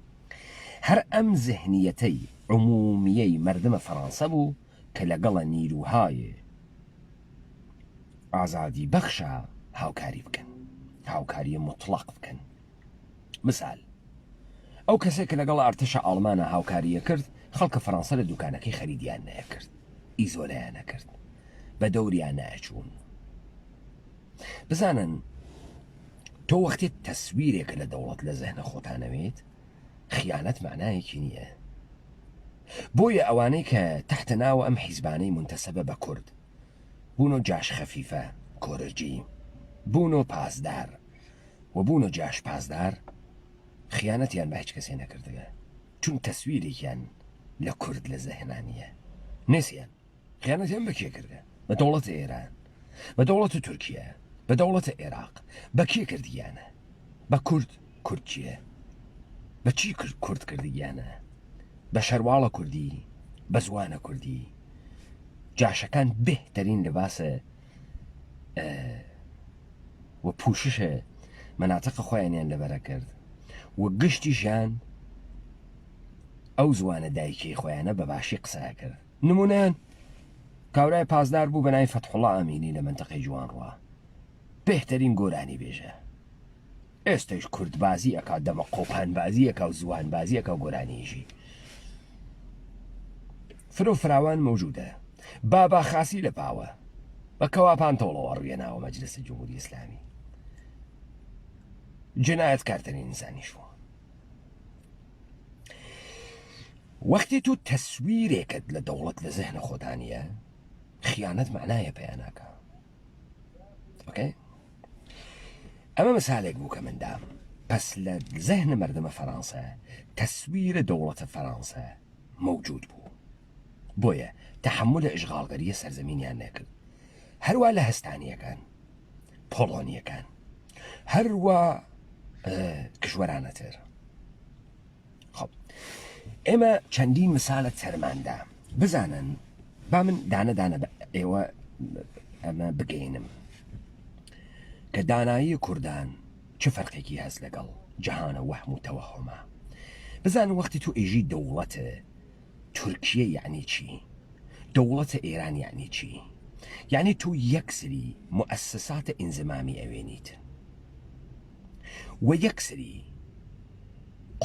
هەر ئەم زهنیەتەی عمومیەی مردمە فەڕەنسا بوو کە لەگەڵە نیروهای ئازادی بەخشە هاوکاری بکەن هاوکاری مطلق بکەن مثال ئەو کەسێک کە لەگەڵ ئارتەشە ئاڵمانە هاوکاریە کرد خەڵکە فەڕەنسا لە دوکانەکەی خەریدیان نەکرد ئیزۆلەیان نەکرد بە دەوریان نەچوون بزانن تۆ وەختێت تەسویرێکە لە دەوڵەت لە زەهنە خۆتانەوێت خیانەت معنایەکی نییە بۆیە ئەوانەی کە تحتە ناوە ئەم حیزبانەی منتەسەبە بە کورد بوونۆ جاش خەفیفە کۆرەجی بوونۆ پاسدار و بوونۆ جاش پاسدار خیانەتیان بە هیچ کەسێ نەکردگە چون تەسویرێکیان لە کورد لە زەهنانیە نێسیان خیانەتیان بە کێ کردە بە دەوڵەتە ئێران بە دەوڵەتە تورکیا بە دەوڵەتە عێراق بە کێ کردیانە بە کورد چییە بە چی کورد کردیانە بە شەرواڵە کوردی بە زوانە کوردی جاشەکان بهترین لەباسە و پوششە مەناتەقە خۆیانیان لەبەرە کرد و گشتیشان ئەو زوانە دایکی خۆیانە بە باشی قسە کرد نمونەیان کاورای پاسدار بوو بە ناوی فەتحوڵڵا ئەمینی لە منتەقەی جوانڕوا بهترین گۆرانی بێژە ئێستش کورد بازی ئەکا دەمە قۆپان بازی ئەکا و زوان بازی ئەکا و گۆرانیژی فرۆ فراوان موجودە بابا خاسی لە پاوە بە کەواپان تۆڵەوە ڕوێناوە مەجلسە جمهوری ئیسلامی جنایەت کارتەرین ئینسانیشوە وەختی تو تەسویرێکت لە دەوڵەت لە زەهنە خۆتانیە خیانەت معنایە پێیاناکە ئۆکەی ئەمە مثالێک بوو کە مندام پس لە زەهنە مردمە فەڕەنسا تەسویرە دەوڵەتە فەڕەنسا موجود بوو بۆیە تەحملە ئیشغالگەریە سەرزەمینیان نەکرد هەروە لە هەستانیەکان پۆڵۆنیەکان هەروە کشوەرانەتر خۆ ئێمە چەندین مسالە چەرماندا بزانن با من دانە بە ئێوە ئەمە بگەینم کە دانایی کوردان چه فەرقێکی هەست لەگەڵ جەهانە وەحم و تەوەهومە بزانن وەختی تو ئێژی دەوڵەتە تورکیە یعنی چی دەوڵەتە ئێران یعنی چی یعنی تو یەکسری مؤسساتە ئینزمامی ئەوێنیت و یەکسری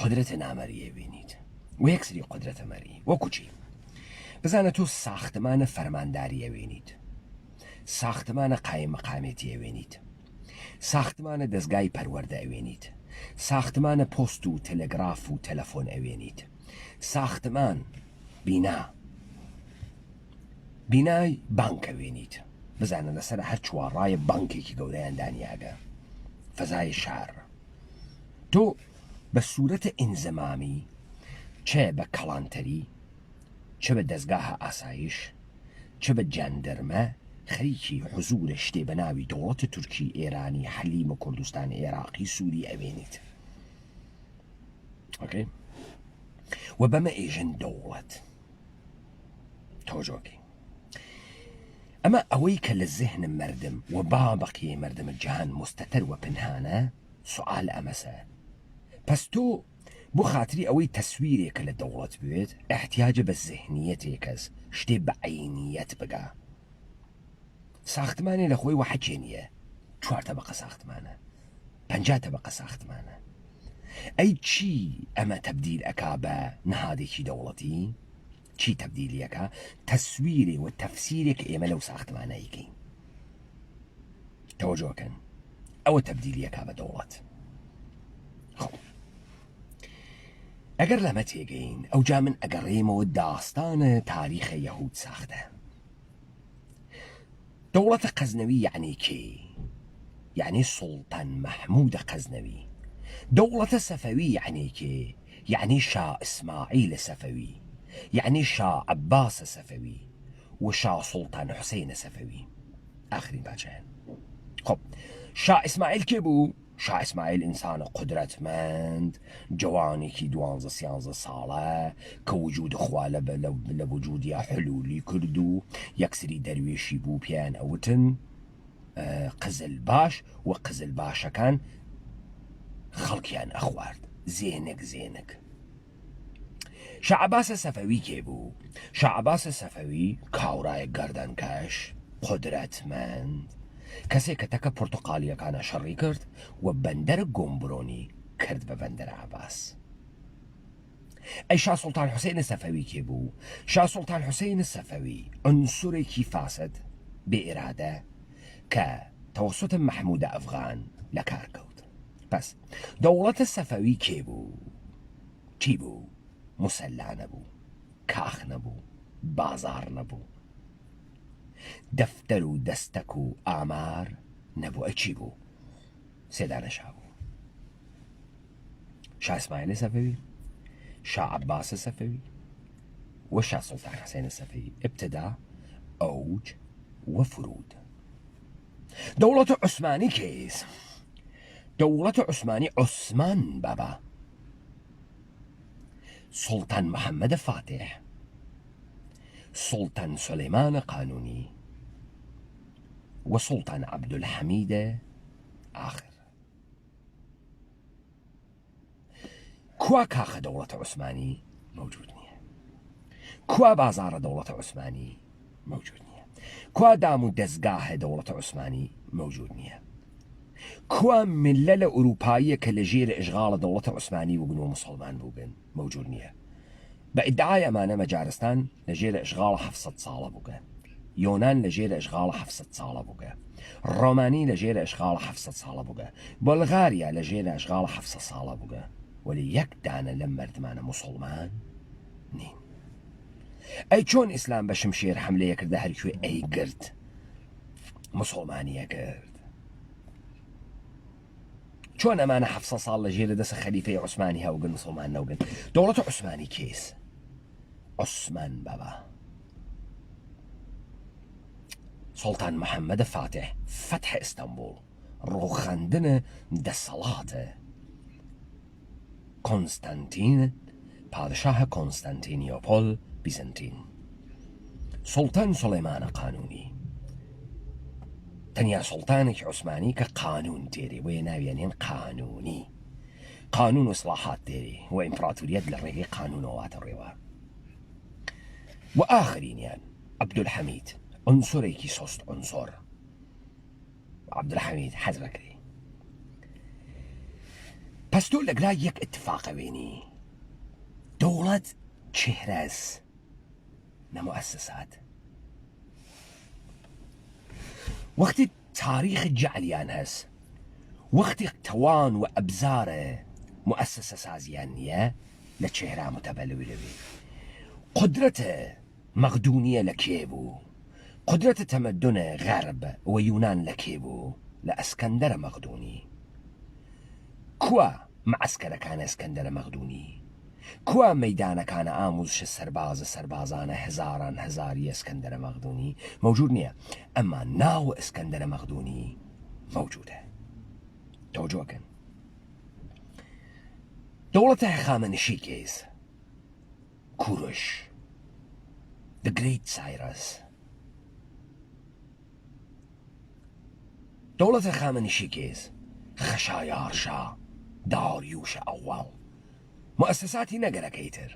قدرەتە نامەری ئەوێنیت و یەکسری قدرەتە مەری وەکو چی بزانە تۆ ساختمانە فەرمانداری ئەوێنیت ساختمانە قایم مەقامێتی ئەوێنیت ساختمانە دەستگای پەروەردە ئەوێنیت ساختمانە پۆست و تەلەگراف و تەلەفۆن ئەوێنیت ساختمان بینای بانک ئەوێنیت بزانە لەسەر هەر چوارڕایە بانکێکی گەورەیان دانیاگە فەزای شار تۆ بە سوورەتە ئینزەمامی چه بە کەڵانتەری چه بە دەستگاهە ئاسایش چه بە جاندەرمە خەریکی حزورە شتێ بە ناوی دەوڵەتە تورکی ئێرانی حەلیمە کوردستان عێراقی سووری ئەوێنیت ئۆکەی و بەمە ئێژن دەوڵەت تۆجۆکی ئەمە ئەوەی کە لە زێهنم مردم و بابەقیە مردمە جیهان مستەتەر و پنهانە سوال ئەمەسە پس تۆ بۆ خاتری ئەوەی تەسویرێکە لە دەوڵەت بوێت احتیاجە بە زێهنیەتێکەس شتێ بە عینیەت بگا ساختمانی لە خۆی وحەکێ نییە 4 تەبەقە ساختمانە 50 تەبەقە ساختمانە ئەی چی ئەمە تەبدیل ئەکا بە نەهادێکی دەوڵەتی چی تەبدیلیەکە تەسویرێ و تەفسیرێک ئێمە لەو ساختمانەیەکەین تەوەجۆکەن ئەوە تەبدیلیەکە بە دەوڵەت ئەگەر لەمە تێگەین ئەوجا من ئەگەڕێمەوە داستانە تاریخە یەهود ساختە دەوڵەتە قەزنەوی یعنی کێ یعنی سوڵتان مەحموودە قەزنەوی دەوڵەتە سەفەوی یعنی کێ یعنی شا ئیسماعیلە سەفەوی یعنی شا عەباسە سەفەوی و شا سوڵتان حوسێنە سەفەوی ئاخرین باچەیان خۆ شا ئیسماعیل کێ بوو شاه اسماعیل ئینسانە قودرەتمەند جوانێکی 12-13 ساڵە کە وجود خوا لە وجودیا حلولی کرد و یەکسری دەروێشی بوو پێیان ئەوتن قزل باش و قزل باشەکان خەڵکیان ئەخوارد زێنک شاه عەباسە سەفەوی کێ بوو؟ شاه عەباسە سەفەوی کاورایە گەردەنکەش قودرەتمەند کەسێک کە تەکە پورتوقالیەکانە شەڕی کرد و بەندەرە گۆمبرۆنی کرد بە بەندەرە عەباس. ئەی شاه سوڵتان حوسێنە سەفەوی کێ بوو؟ شاه سوڵتان حوسێنە سەفەوی عنسورێکی فاسد بێئێرادە کە تەوەسوتە مەحموودە ئەفغان لە کار کەوت. پس دەوڵەتە سەفەوی کێ بوو؟ چی بوو؟ مسەلا نەبوو، کاخ نەبوو، بازار نەبوو، دەفتەر و دەستەک و ئامار نەبوو. ئەی چی بوو؟ سێدانەشا بوو. شاه ئیسماعیل سەفەوی، شاه عەباس سەفەوی و شاه سوڵتان حوسێن سەفەوی ابتدا ئەوج و فرود. دەوڵەتە عوسمانی کێس؟ دەوڵەتە عوسمانی عوسمان بابا، سوڵتان محەممەدە فاتح، سوڵتان سولەیمانە قانونی و سوڵتان عەبدولحەمیدە ئاخر. کوا کاخە دەوڵەتە عوسمانی؟ موجود نییە. کوا بازارە دەوڵەتە عوسمانی؟ موجود نییە. کوا دام و دەستگاهە دەوڵەتە عوسمانی؟ موجود نییە. کوا ملە لە ئوروپاییە کە لە ژێرە ئشغاڵە دەوڵەتە عوسمانی بووبن و مسڵمان بووبن؟ موجود نییە. بە ئیدعای ئەمانە مەجارستان لە ژێرە ئشغاڵە 700 ساڵە بووگە، یۆنان لە ژێرە ئشغاڵە 700 ساڵە بووگە، ڕۆمانی لە ژێرە ئشغاڵە 700 ساڵە بووگە، بۆلغاریا لە ژێرە ئشغاڵە 700 ساڵە بووگە، وەلی یەک دانە لەم مەردمانە مسڵمان نین. ئەی چۆن ئیسلام بە شمشێر حەملەیە کردە هەرکوێ ئەی گرت مسڵمانیە کرد؟ چۆن ئەمانە 700 ساڵ لە ژێرە دەسە خەلیفەی عوسمانی هەوگن مسڵمان نەوگن؟ دەوڵەتە عوسمانی کێس؟ عوسمان بابا، سوڵتان محەممەدە فاتح فتح ئیستەنبوڵ ڕووخاندنە دەسەڵاتە کۆنستانتین پادشاهە کۆنستانتینیۆپۆل بیزنتین. سوڵتان سولەیمانە قانونی، تەنیا سوڵتانێکی عوسمانی کە قانون تێری وێ ناویانێن قانونی، قانون و ئیسلاحات تێری و ئیمپراتوریەت لە ڕێگەی قانونەواتە ڕێوە. و ئاخرینیان عەبدولحەمید عنسورێکی سۆست عنسۆر. عەبدولحەمید حەزرەکری. پس تۆ لەگرا یەک اتفاقە وێنی دەوڵەت چهرەز نە مؤسسات. وەختی تاریخ جعلیان هەست، وەختی تەوان و ئەبزارە مؤسسە سازیان نییە لە چێرا متەبەلوێ. قدرەتە مەغدونیە لە کێ بوو؟ قدرەتە تەمەدونە غەرب و یونان لە کێ بوو؟ لە ئەسکەندەرە مەغدونی. کوا معسکەرەکانە ئەسکەندەرە مەغدونی؟ کوا مەیدانەکانە ئاموزشە سەربازانە هزاران هزاری ئەسکەندەرە مەغدونی؟ موجود نییە. ئەمما ناو ئەسکەندەرە مەغدونی موجودە. تەوەجۆکەن. دەوڵەتە هەخامنشی کێس؟ کوروش، The Great Cyrus. دەوڵەتە هەخامنشی کێس؟ خەشایار شا، داریوشە ئەوەڵ. مؤسساتی نەگەرەکەی تر،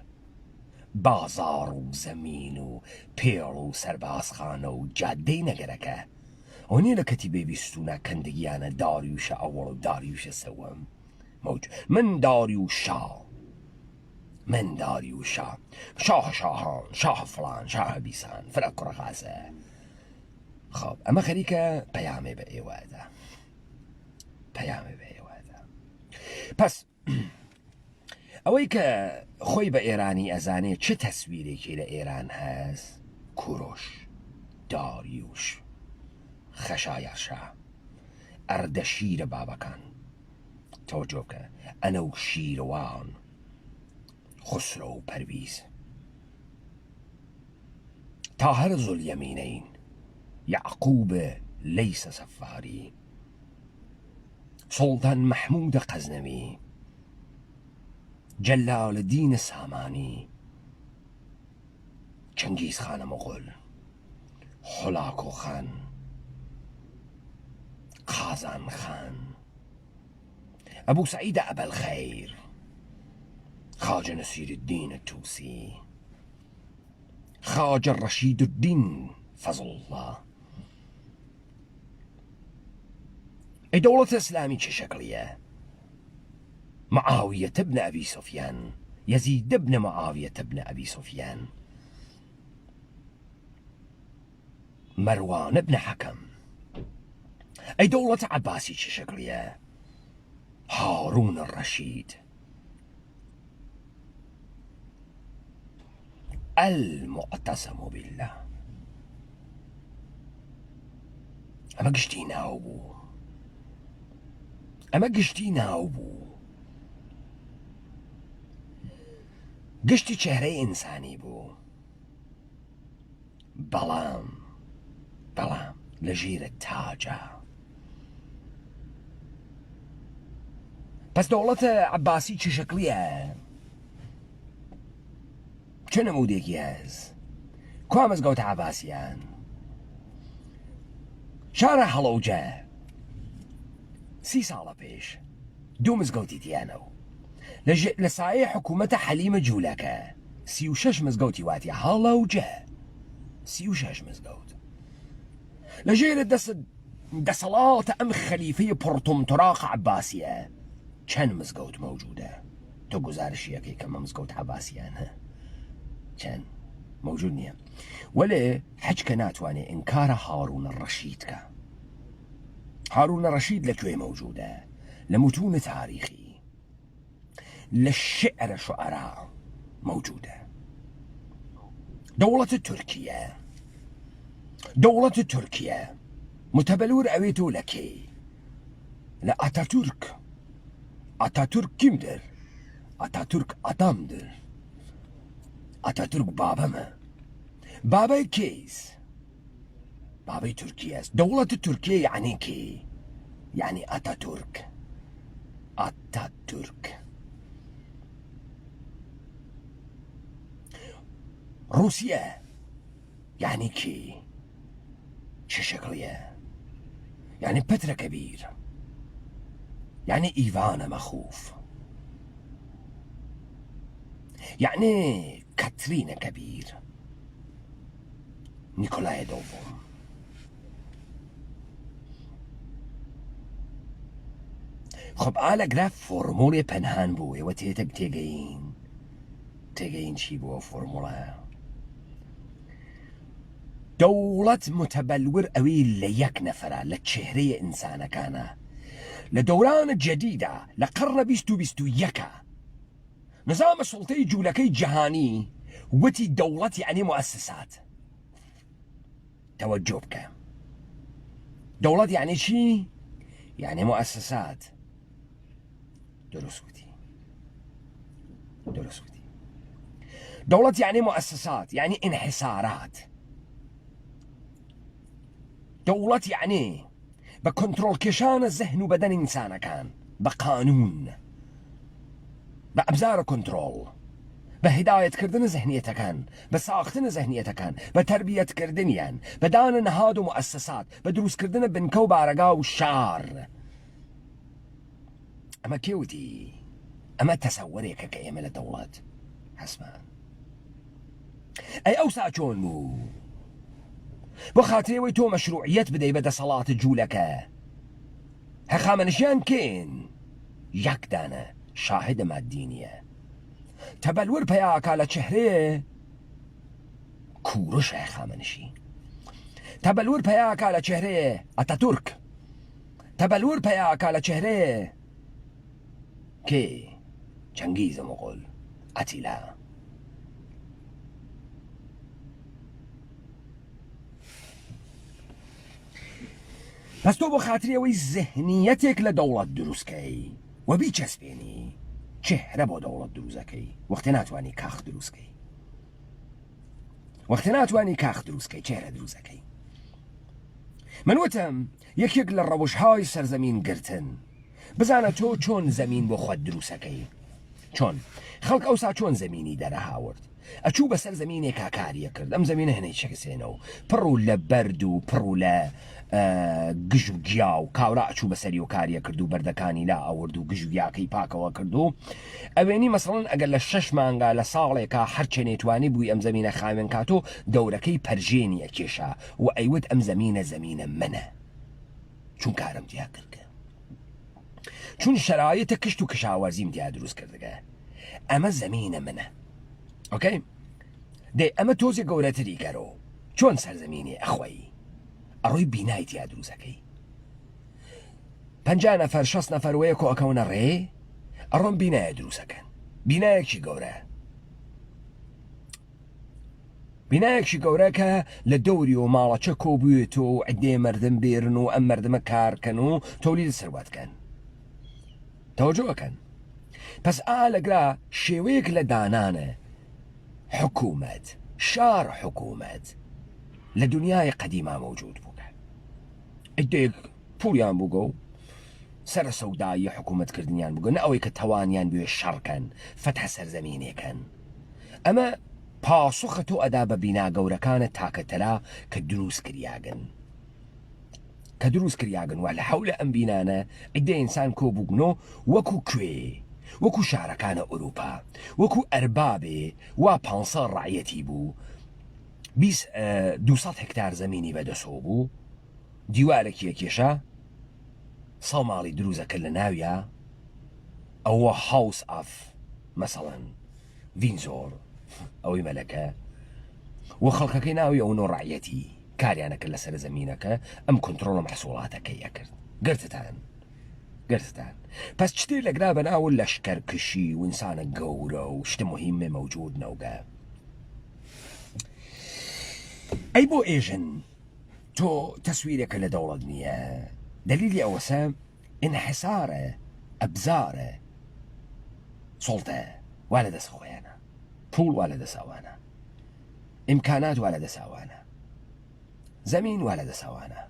بازار و زەمین و پێڵ و سەربازخانە و جادەی نەگەرەکە ئەوە لە کەتیبەی بیستوونە کەندگیانە داریوشە ئەوەڵ و داریوشە سەوەم. من داریوشا، من داریوشا، شاه شاهان، شاه فلان، شاه بیسان، فرە کوڕەغازە. خۆب ئەمە خەریکە پەیامێ بە ئێوەدا، پەیامێ بە ئێوەدا. پس ئەوەی کە خۆی بە ئێرانی ئەزانێ چه تەسویرێکی لە ئێران هەست؟ کوڕۆش، داریوش، خەشایارشا، ئەردە شیرە بابەکان. تەوەجۆ بکە ئەنە و شیروان، خسرۆ و پەرویز، تاهر زولیەمینەین، یعقوب لەیسە سەفاری، سلطان محمود غزنوی، جلال الدین سامانی، چنگیز خان مغول، هولاکو خان، قازان خان، ابو سعید ابوالخیر، خواجه نصیر الدین الطوسی، خواجه رشید الدین فضل الله. ای دولت اسلامی چه شکلیه؟ معاوية بن أبي سفيان، يزيد بن معاوية بن أبي سفيان، مروان بن حكم. أي دولة عباسي شكلية؟ هارون الرشيد، المعتصم بالله. أما قشتينا أبو، أما قشتينا أبو، گشتی چهره انسانی بو. بەڵام لە ژیرە تاجە. پس دەوڵەتە عەباسی چه شکلیە؟ چه نمودێکی هەز؟ کوا مزگەوتە عەباسیان؟ شارە هەڵەوجە 30 ساڵە پێش دوو مزگەوتی تیانەوە لە سایە حکوومەتە حەلیمە جوولەکە 36 مزگەوتی واتی هەڵەوجە 36 مزگەوت لە ژێرە دەسەڵاتە ئەم خەلیفەی پڕتومتراق عەباسیە چەند مزگەوت مەوجودە؟ تۆ گزارشیەکەی کەمە مزگەوت عەباسیان هە چەند موجود نییە وەلێ حەج کە ناتوانێ ئینکارە هاڕونە ڕەشید کە. هاڕونە ڕەشید لەکوێ مەوجودە؟ لە متونە تاریخی، لە شعرە شوعەرا مەوجودە. دەوڵەتە تورکیە متەبەلور ئەوێتۆ لە کێ؟ لە ئاتاتورک کیمدر؟ ئاتاتورک ئاتامدر. ئاتاتورک بابەمە. بابای کێیس؟ بابای تورکیەست. دەوڵەتە تورکیە یعنی کێ؟ یعنی ئاتاتورک. روسیە یعنی کی؟ چه شکلیە؟ یعنی پتر کبیر، یعنی ایوان مخوف، یعنی کاترین کبیر، نیکولای دوم. خب ئالەگرا فۆرمۆڵێ پەنهان بوو ئێوە تێگەین چی بووە فۆرمۆڵە؟ دەوڵەت متەبەلور ئەوەی لە یەک نەفەرە لە چێهرەیە ئینسانەکانە لە دەورانە جەدیدا لە قەڕنە 2021 نظامە سوڵتەی جوولەکەی جەهانی وتی دەوڵەت یعنی موەسسات. تەوەجۆ بکە. دەوڵەت یعنی چی؟ یعنی موەسسات. دروست وتی. دەوڵەت یعنی موەسسات، یعنی انحسارات. دەوڵەت یعنی بە کۆنتڕۆڵکێشانە زەهن و بەدەن ئینسانەکان، بە قانون، بە ئەبزارە کۆنتڕۆڵ، بە هیدایەتکردنە زەهنیەتەکان، بە ساختنە زەهنیەتەکان، بە تەربیەتکردنیان، بە دانە نەهاد و موەسسات، بە دروستکردنە بنکە و بارەگا و شار. ئەمە کێوتی؟ ئەمە تەسەوەرێکە کە ئێمە لە دەوڵەت هەسمان. ئەی ئەوسا چۆن بوو؟ بۆ خاترێەوەی تۆ مەشروعیەت بدەی بە دەسەڵاتە جوولەکە هەخامەنشیان کێن؟ یەک دانە شاهدە مادی نییە. تەبەلور پەیاکا لە چێهرێ کوڕش هەخامەنشی. تەبەلور پەیاکا لە چێهرێ ئەتاتورک. تەبەلور پەیاکا لە چێهرێ کێ؟ چەنگیزە مۆغۆل، ئەتیلا. پس تۆ بۆ خاتری ئەوەی زەهنیەتێک لە دەوڵەت دروستکەی و بیچەسپێنی چێهرە بۆ دەوڵەت دروستەکەی وەختێ ناتوانی کاخ دروستکەی. چێهرە دروستەکەی. من وتم یەکێک لە ڕەوشهای سەرزەمین گرتن بزانە تۆ چۆن زەمین بۆ خۆت دروستەکەی چۆن خەڵک ئەوسا چۆن زەمینی دەرەهاورد ئەچوو بەسەر زەمینێکا کاریە کرد ئەم زەمینە هەنەی چەکسێنەوە پڕ و لە بەرد و پڕ و لە گژ و گیا و کاورا ئەچوو بەسەری و کاریە کرد و بەردەکانی لا ئەورد و گژ و گیاکەی پاکەوە کرد و ئەوێنی مەسەڵەن ئەگەر لە 6 مانگا لە ساڵێکا هەرچێ نێتوانی بووی ئەم زەمینە خاوێن کاتۆ دەورەکەی پەرژێنی ئەکێشا و ئەیوت ئەم زەمینە منە چون کارم دیا کردگە چون شرایطە کشت و کشاوەرزیم دیا دروست کردگە ئەمە زەمینە منە ئۆکەی دێ ئەمە تۆزی گەورەتری کەرەوە چۆن سەرزەمینی ئەخوایی ئەڕۆی بینای دیا دروستەکەی 50 نەفەر 60 نەفەر وەیە کۆ ئەکەونە ڕێ ئەڕۆم بینایە دروستەکەن بینایەکی گەورە بینایەکی گەورە کە لە دەوری و ماڵەچە کۆبووێت و عدێ مردم بێرن و ئەم مردمە کارکەن و تۆلید سەروەتکەن تەوەجۆکەن پس ئالەگرا شێوەیەک لە دانانە حکوومەت شار حکوومەت لە دنیای قەدیما مەوجود بووکە عدێک پوڵیان بووگە و سەر سەودایی حکوومەتکردنیان بگەن ئەوەی کە تەوانیان بوێ شەڕکەن فەتح سەرزەمینێکەن ئەمە پاسوخە تۆ ئەدا بە بینا گەورەکانە تاکەتەرا کە دروست کریاگن و لە حەولە ئەم بینانە عدە ئینسان کۆبووگنۆ وەکو کوێ وەکو شارەکانە ئوروپا وەکو ئەربابێ وا 500 ڕعەتی بوو 200 هکتار زەمینی بەدەسۆ بوو دیوارێکی کێشە سەڵ ماڵی دروزەکە لە ناویە ئەوە هاوس ئاف مەسەڵەن ڤینزۆر ئەوەی مەلەکە وە خەڵکەکەی ناوی ئەو نۆ ڕعەتی کاریانەکە لەسەر زەمینەکە ئەم کۆنتڕۆڵە مەحسوڵاتەکەی ئەکرد گرتتان پس شتێ لەگرا بەناو لەشکەرکشی و ئینسانە گەورە و شتە مهمە مەوجود نەوگە ئەی بۆ ئێژن تۆ تەسویرێکە لە دەوڵەت نییە دلیلی ئەوەسە انحسارە ئەبزارە سڵتە وا لە دەست خۆیانە پوڵ وا لە دەساوانە ئیمکانات وا لە دەساوانە زەمین وا لە دەساوانە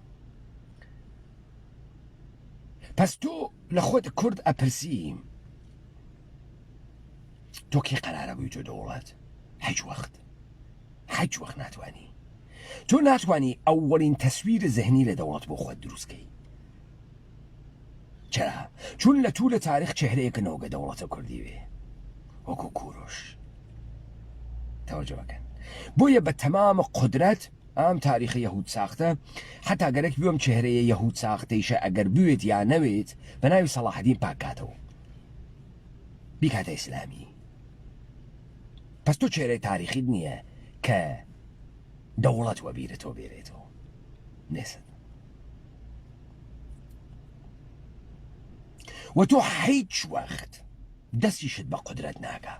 پس تۆ لە خۆت کورد ئەپرسیم تۆ کێ قەرارە بووی تۆ دەوڵەت هیچ وەخت ناتوانی تۆ ناتوانی ئەوەڵین تەسویر زەهنی لە دەوڵەت بۆ خۆت دروستکەی چرا چون لە توولە تاریخ چهرەیەکە نەوەگە دەوڵەتە کوردی وێ وەکو کوڕۆش تەوەجە بکەن بۆیە بە تەمامە قودرەت ئام تاریخی یەهود ساختە حتا گەرەک بووم چهرەیە یەهود ساختەیشە ئەگەر بوێت یا نەوێت بە ناوی سەڵاحەدین پاکاتەوە بیکاتە ئیسلامی پس تۆ چهرەی تاریخیت نییە کە دەوڵەت وەبیرەتەوە بێرێتەوە نێسن و تۆ هیچ وەخت دەستیشت بە قودرەت ناکە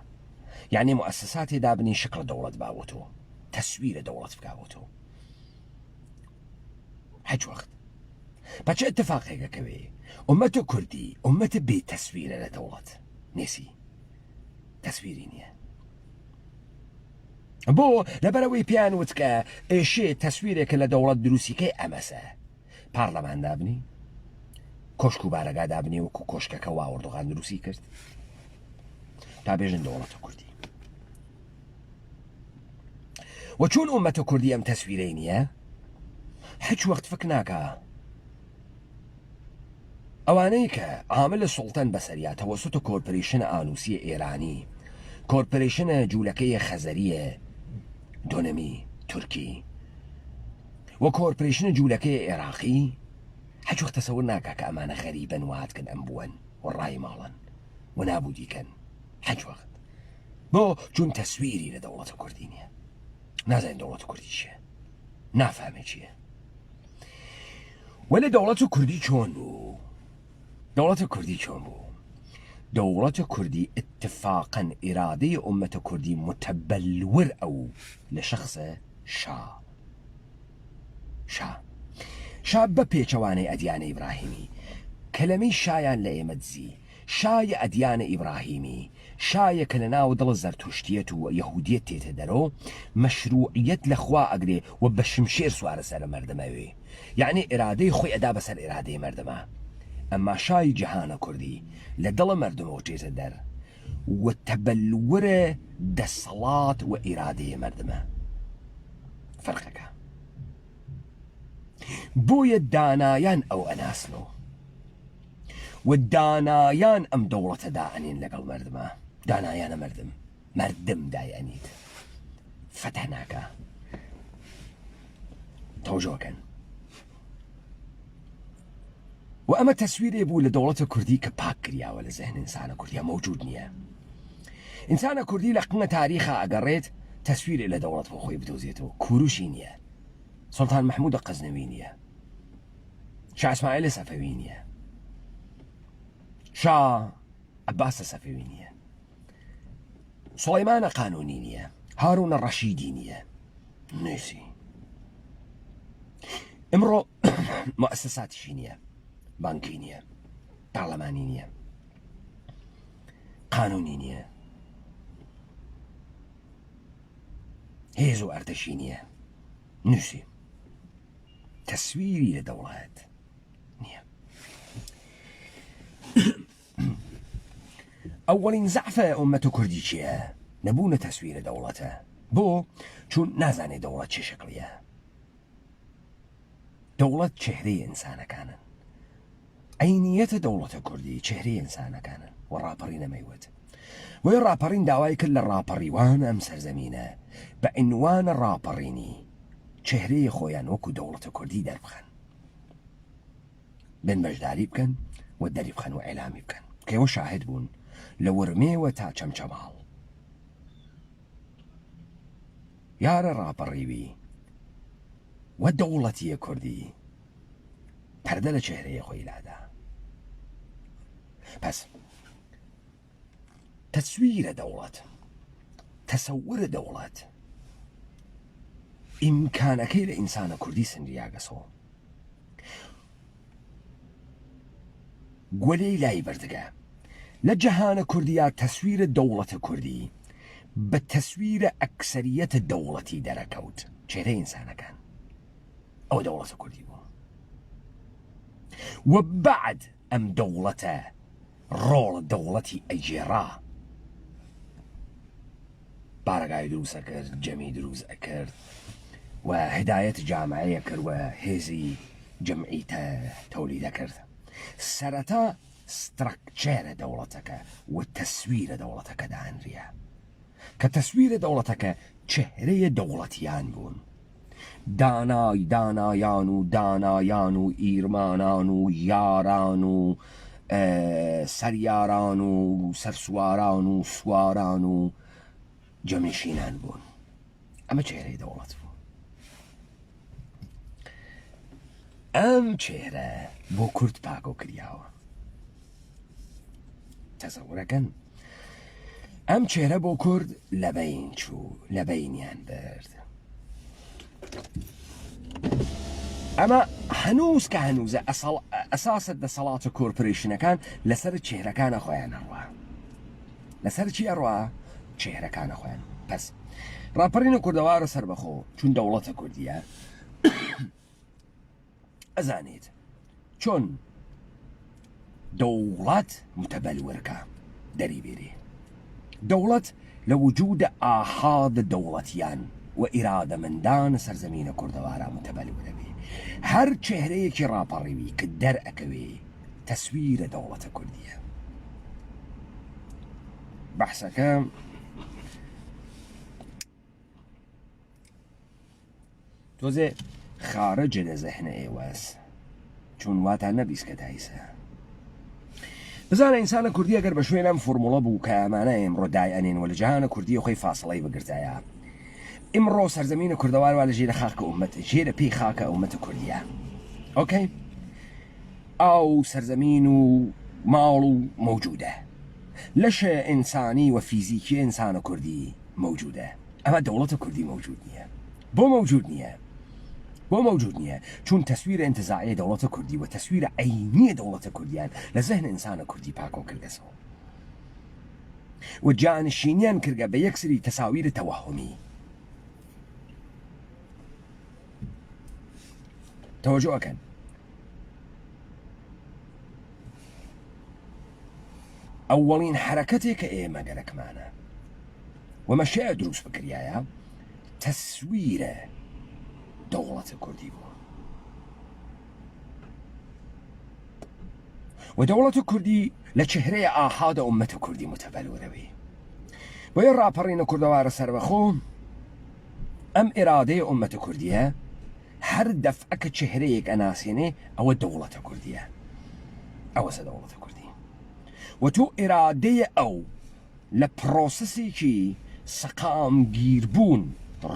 یعنی مؤسساتی دابنی شکل دەوڵەت باوەتەوە تەسویرە دەوڵەت بکاوەتەوە هیچ وەخت بەچە اتفاقێکەکەوێ ئومەتە کوردی ئومەتە بێ تەسویرە لە دەوڵەت نێسی تەسویری نییە بۆ لەبەرەوەی پیان وتکە ئێشێ تەسویرێکە لە دەوڵەت دروستیکەی ئەمەسە پارلەمان دابنی کۆشک و بارەگا دابنی وەکو کۆشکەکە واوەردوغان دروستی کرد تا بێژن دەوڵەتە کوردی و چون ئومەتە کوردی ئەم تەسویرەی نییە هیچ وەخت فکر ناکە ئەوانەی کە عامل سوڵتەن بەسەریە تەوەسوتە کۆرپۆریشنە ئانوسیە ئێرانی کۆرپۆریشنە جوولەکەی خەزەریە دۆنەمی تورکی و کۆرپۆریشنە جوولەکەی عێراقی هیچ وەخت تەسەور ناکە کە ئەمانە غەریبن و هاتکن ئەم بووەن و ڕای ماڵن و نابوو دیکەن هیچ وەخت بۆ چون تەسویری لە دەوڵەتە کوردی نییە نازانین دەوڵەتە کوردی چییە نافهمێ چییە وەلێ دەوڵەتە کوردی چۆن بوو دەوڵەتە کوردی اتفاقا ئیرادەی ئومەتە کوردی متەبەلور ئەو لە شەخصە شا بە پێچەوانەی ئەدیانە ئیبراهیمی کەلەمەی شایان لە ئێمە دزی شایە ئەدیانە ئیبراهیمی شایە کە لە ناو دڵ زەرتوشتیەت و یەهودیەت تێتە دەرەوە مەشروعیەت لەخوا ئەگرێ و بە شمشێر سوارە سەر مەردەمەوێ یعنی ئێرادەی خۆی ئەدا بەسەر ئێرادەی مەردەمە ئەمما شای جەهانە کوردی لە دڵە مردمەوە چێتە دەر و تەبەلورە دەسەڵات و ئیرادەیە مردمە فەرقەکە بۆیە دانایان ئەو ئەناسنەوە و دانایان ئەم دەوڵەتە دائەنین لەگەڵ مردمە دانایانە مردم دایەنیت فتح ناکە تەوجۆکەن و ئەمە تەسویرێ بوو لە دەوڵەتە کوردی کە پاک کریاوە لە زەهن ئینسانە کوردیە مەوجود نییە ئینسانە کوردی لە قنگە تاریخە ئەگەڕێت تەسویرێ لە دەوڵەت بۆ خۆی بدۆزێتەوە کوروشی نییە سڵتان مەحموودە قەزنەوی نییە شاه ئیسماعیلە سەفەوی نییە شاه عەباسە سەفەوی نییە سوڵەیمانە قانونی نییە هارونە ڕەشیدی نییە نوێسی ئەمڕۆ مؤسساتیشی نییە بانکی نییە پارلەمانی نییە قانونی نییە هێز و ئەردەشی نییە نووسی تەسویری لە دەوڵەت نییە ئەوەڵین زەعفە ئومەتە کوردی چییە؟ نەبوونە تەسویرە دەوڵەتە بۆ چون نازانێ دەوڵەت چه شکلیە دەوڵەت چهرەی ئینسانەکانن عینیەتە دەوڵەتە کوردی چهرەی ئینسانەکانن و ڕاپەڕی نەمەیوت وی ڕاپەڕین داوای کرد لە ڕاپەڕیوان ئەم سەرزەمینە بە عنوانە ڕاپەڕینی چهرەی خۆیان وەکو دەوڵەتە کوردی دەربخەن بن بەشداری بکەن و دەری بخەن و ئێلامی بکەن کەەوە شاهد بوون لە ورمێوە تا چەمچەماڵ یارە ڕاپەڕیوی و دەوڵەتیە کوردی پەردە لە چهرەیە خۆی لادا پس تەسویرە دەوڵەت تەسەورە دەوڵەت ئیمکانەکەی لە ئینسانە کوردی سندیاگەسەوە گوەلەی لای بەردەگە لە جەهانە کوردیا تەسویرە دەوڵەتە کوردی بە تەسویرە ئەکسەریەتە دەوڵەتی دەرەکەوت چێرە ئینسانەکان ئەو دەوڵەتە کوردی بوو و بعد ئەم دەوڵەتە ڕۆڵ دەوڵەتی ئەیجێڕا بارەگای دروستە کرد جەمی دروست ئەکرد و هدایەت جامعەیە کرد و هێزی جەمعی تەولیدە کرد سەرەتا سترەکچێرە دەوڵەتەکە و تەسویرە دەوڵەتەکە دانرە کە تەسویرە دەوڵەتەکە چهرەیە دەوڵەتیان بوون دانایان و دانایان و ئیرمانان و یاران و سەریاران و سەرسواران و سواران و جەمیشینان بوون ئەمە چهرەی دەوڵەت بوو ئەم چهرە بۆ کورد پاکۆ کریاوە تەسەورەکەن ئەم چهرە بۆ کورد لەبەین چوو لەبەینیان برد ئەمە هەنووز کە هەنووزە ئەساسە دەسەڵاتە کۆرپۆرێشنەکان لەسەر چهرەکانە خۆیان ئەڕوا لەسەر چی ئەڕوا چهرەکانە خۆیان پس ڕاپەڕینە کوردەوارە سەربەخۆ چون دەوڵەتە کوردیە ئەزانێت چۆن دەوڵەت متەبەلورکە دەری بێرێ دەوڵەت لە وجودە ئاحاد دەوڵەتیان و ئیرادەمەندان سەرزەمینە کوردەوارە متەبەلورە بێ هەر چهرەیەکی ڕاپەڕیوی کە دەرئەکەوێ تەسویرە دەوڵەتە کوردیە بەحسەکە تۆزێ خارجە لە زەهنە ئێوەس چون واتان نەبیست کە تایسە بزانە ئینسانە کوردی ئەگەر بە شوێن ئەم فۆرموڵە بوو کە ئەمانە ئێمڕۆ دایئەنێن و لە جیهانە کوردی خۆی فاسڵەی بگرتایە ئیمڕۆ سەرزەمینە کوردەوار وا لە ژێرە خاکە ئومەتە ژێرە پێی خاکە ئومەتە کوردیە ئۆکەی ئەو سەرزەمین و ماڵ و مەوجودە لەشە ئینسانی و فیزیکی ئینسانە کوردی مەوجودە ئەمە دەوڵەتە کوردی مەوجود نییە بۆ مەوجود نییە چون تەسویرە ئینتزاعیە دەوڵەتە کوردی و تەسویرە عینیە دەوڵەتە کوردیان لە زەهن ئینسانە کوردی پاکۆ کردەسەوە و جانشینیان کردگە بە یەکسری تەساویرە تەوەهومی تەوەجۆ ئەکەن ئەوەڵین حرەکەتێک کە ئێمە گەرەکمانە ومەشەیە دروست بکریایە تەسویرە دەوڵەتە کوردی بووە و دەوڵەتە کوردی لە چهرەیە ئاحادە ئومەتە کوردی متەبەلورەوەی بۆیە ڕاپەڕینە کوردەوارە سەربەخۆ ئەم ئێرادەیە ئومەتە کوردیە هەر دەفعە کە چهرەیەک ئەناسێنێ ئەوە دەوڵەتە کوردیە ئەوەسە دەوڵەتە کوردی و تۆ ئێرادەیە ئەو لە پرۆسەسێکی سەقامگیربوون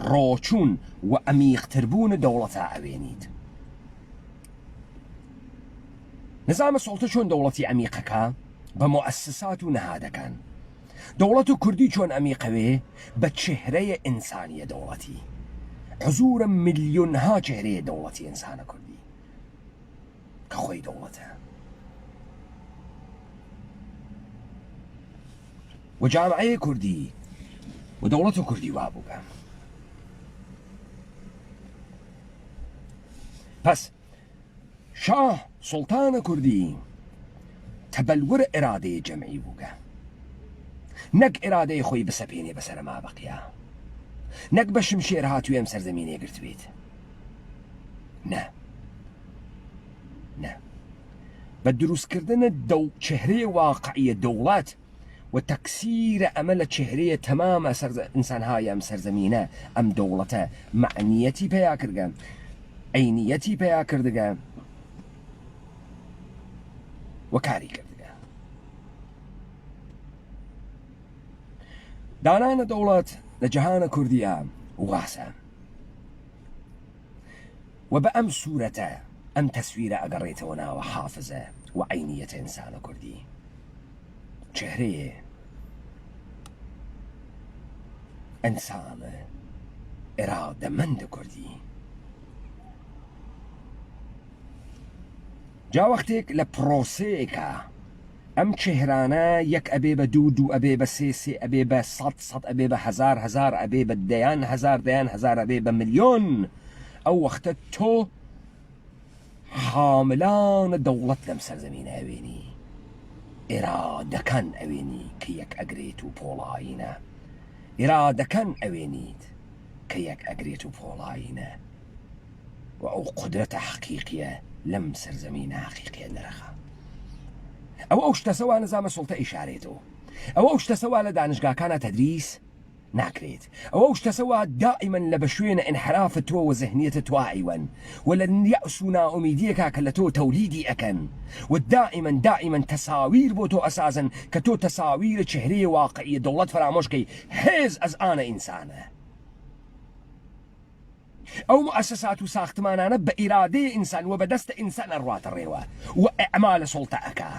ڕۆچوون و ئەمیقتربوون دەوڵەتە ئەوێنیت نظامە سوڵتە چۆن دەوڵەتی ئەمیقەکە بە مؤسسات و نەهادەکان دەوڵەت و کوردی چۆن ئەمیقەوێ بە چهرەیە ئینسانیە دەوڵەتی حزورە ملیۆنها چهرەیە دەوڵەتی ئینسانە کوردی کە خۆی دەوڵەتە و جامعەیە کوردی و دەوڵەت و کوردی وابووکە پس شاه سڵتانە کوردی تەبەلورە ئێرادەیە جەمعی بووکە نەک ئێرادەی خۆی بسەپێنێ بەسەرما بەقیا نەک بە شمشێر هاتووی ئەم سەرزەمینێ گرتوێت نە بە دروستکردنە چهرەیە واقعیە دەوڵەت و تەکسیرە ئەمە لە چهرەیە تەمامە ئینسانهای ئەم سەرزەمینە ئەم دەوڵەتە معنیەتی پێیا کردگە عینیەتی پێیا کردگە و کاری کردگە دانانە دەوڵەت لە جەهانە کوردیە واسە و بە ئەم سوورەتە ئەم تەسویرە ئەگەڕێتەوە ناوە حافزە و عینیەتە ئینسانە کوردی چهرەیە ئینسانە ئێرادەمەندە کوردی جا وەختێک لە پرۆسەیەکە ئەم چهرانە یەک ئەبێ بە دوو ئەبێ بە سێ ئەبێ بە سەد ئەبێ بە هەزار ئەبێ بە دەیان هەزار ئەبێ بە ملیۆن ئەو وەختە تۆ حاملانە دەوڵەت لەم سەرزەمینە ئەوێنی ئێرادەکان ئەوێنی کە یەک ئەگرێت و پۆڵایینە ئێرادەکان ئەوێنیت کە یەک ئەگرێت و پۆڵایینە و ئەو قودرەتە حەقیقیە لەم سەرزەمینە حەقیقیە نەرەخە ئەو شتەسەوە نظامە سوڵتە ئیشارێتەوە ئەو شتەسەوە لە دانشگاکانە تەدریس ناکرێت ئەو شتەسەوە دائیمەن لە بە شوێنە ئینحراف تۆ و زەهنیەتە توائیوەن و لە یەئس و نائومیدیەکە کە لە تۆ تەولیدی ئەکەن و دائیمەن تەساویر بۆ تۆ ئەسازن کە تۆ تەساویرە چهرەیە واقعیە دەوڵەت فرامۆشکەی هێز ئەز ئانە ئینسانە ئەو مؤسسات و ساختمانانە بە ئیرادەیە ئینسان و بەدەستە ئینسان ئەڕواتە ڕێوە و ئەعمالە سوڵتە ئەکا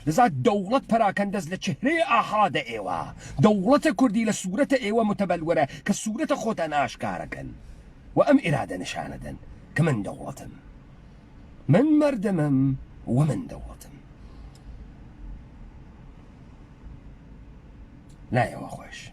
لذا دەوڵەت پەراکەندەز لە چهرەیە ئاحادە ئێوە دەوڵەتە کوردی لە سوورەتە ئێوە متەبەلورە کە سوورەتە خۆتان ئاشکارەکەن و ئەم ئێرادە نیشانەدەن کە من دەوڵەتم من مەردەمم و من دەوڵەتم لایەوە خۆش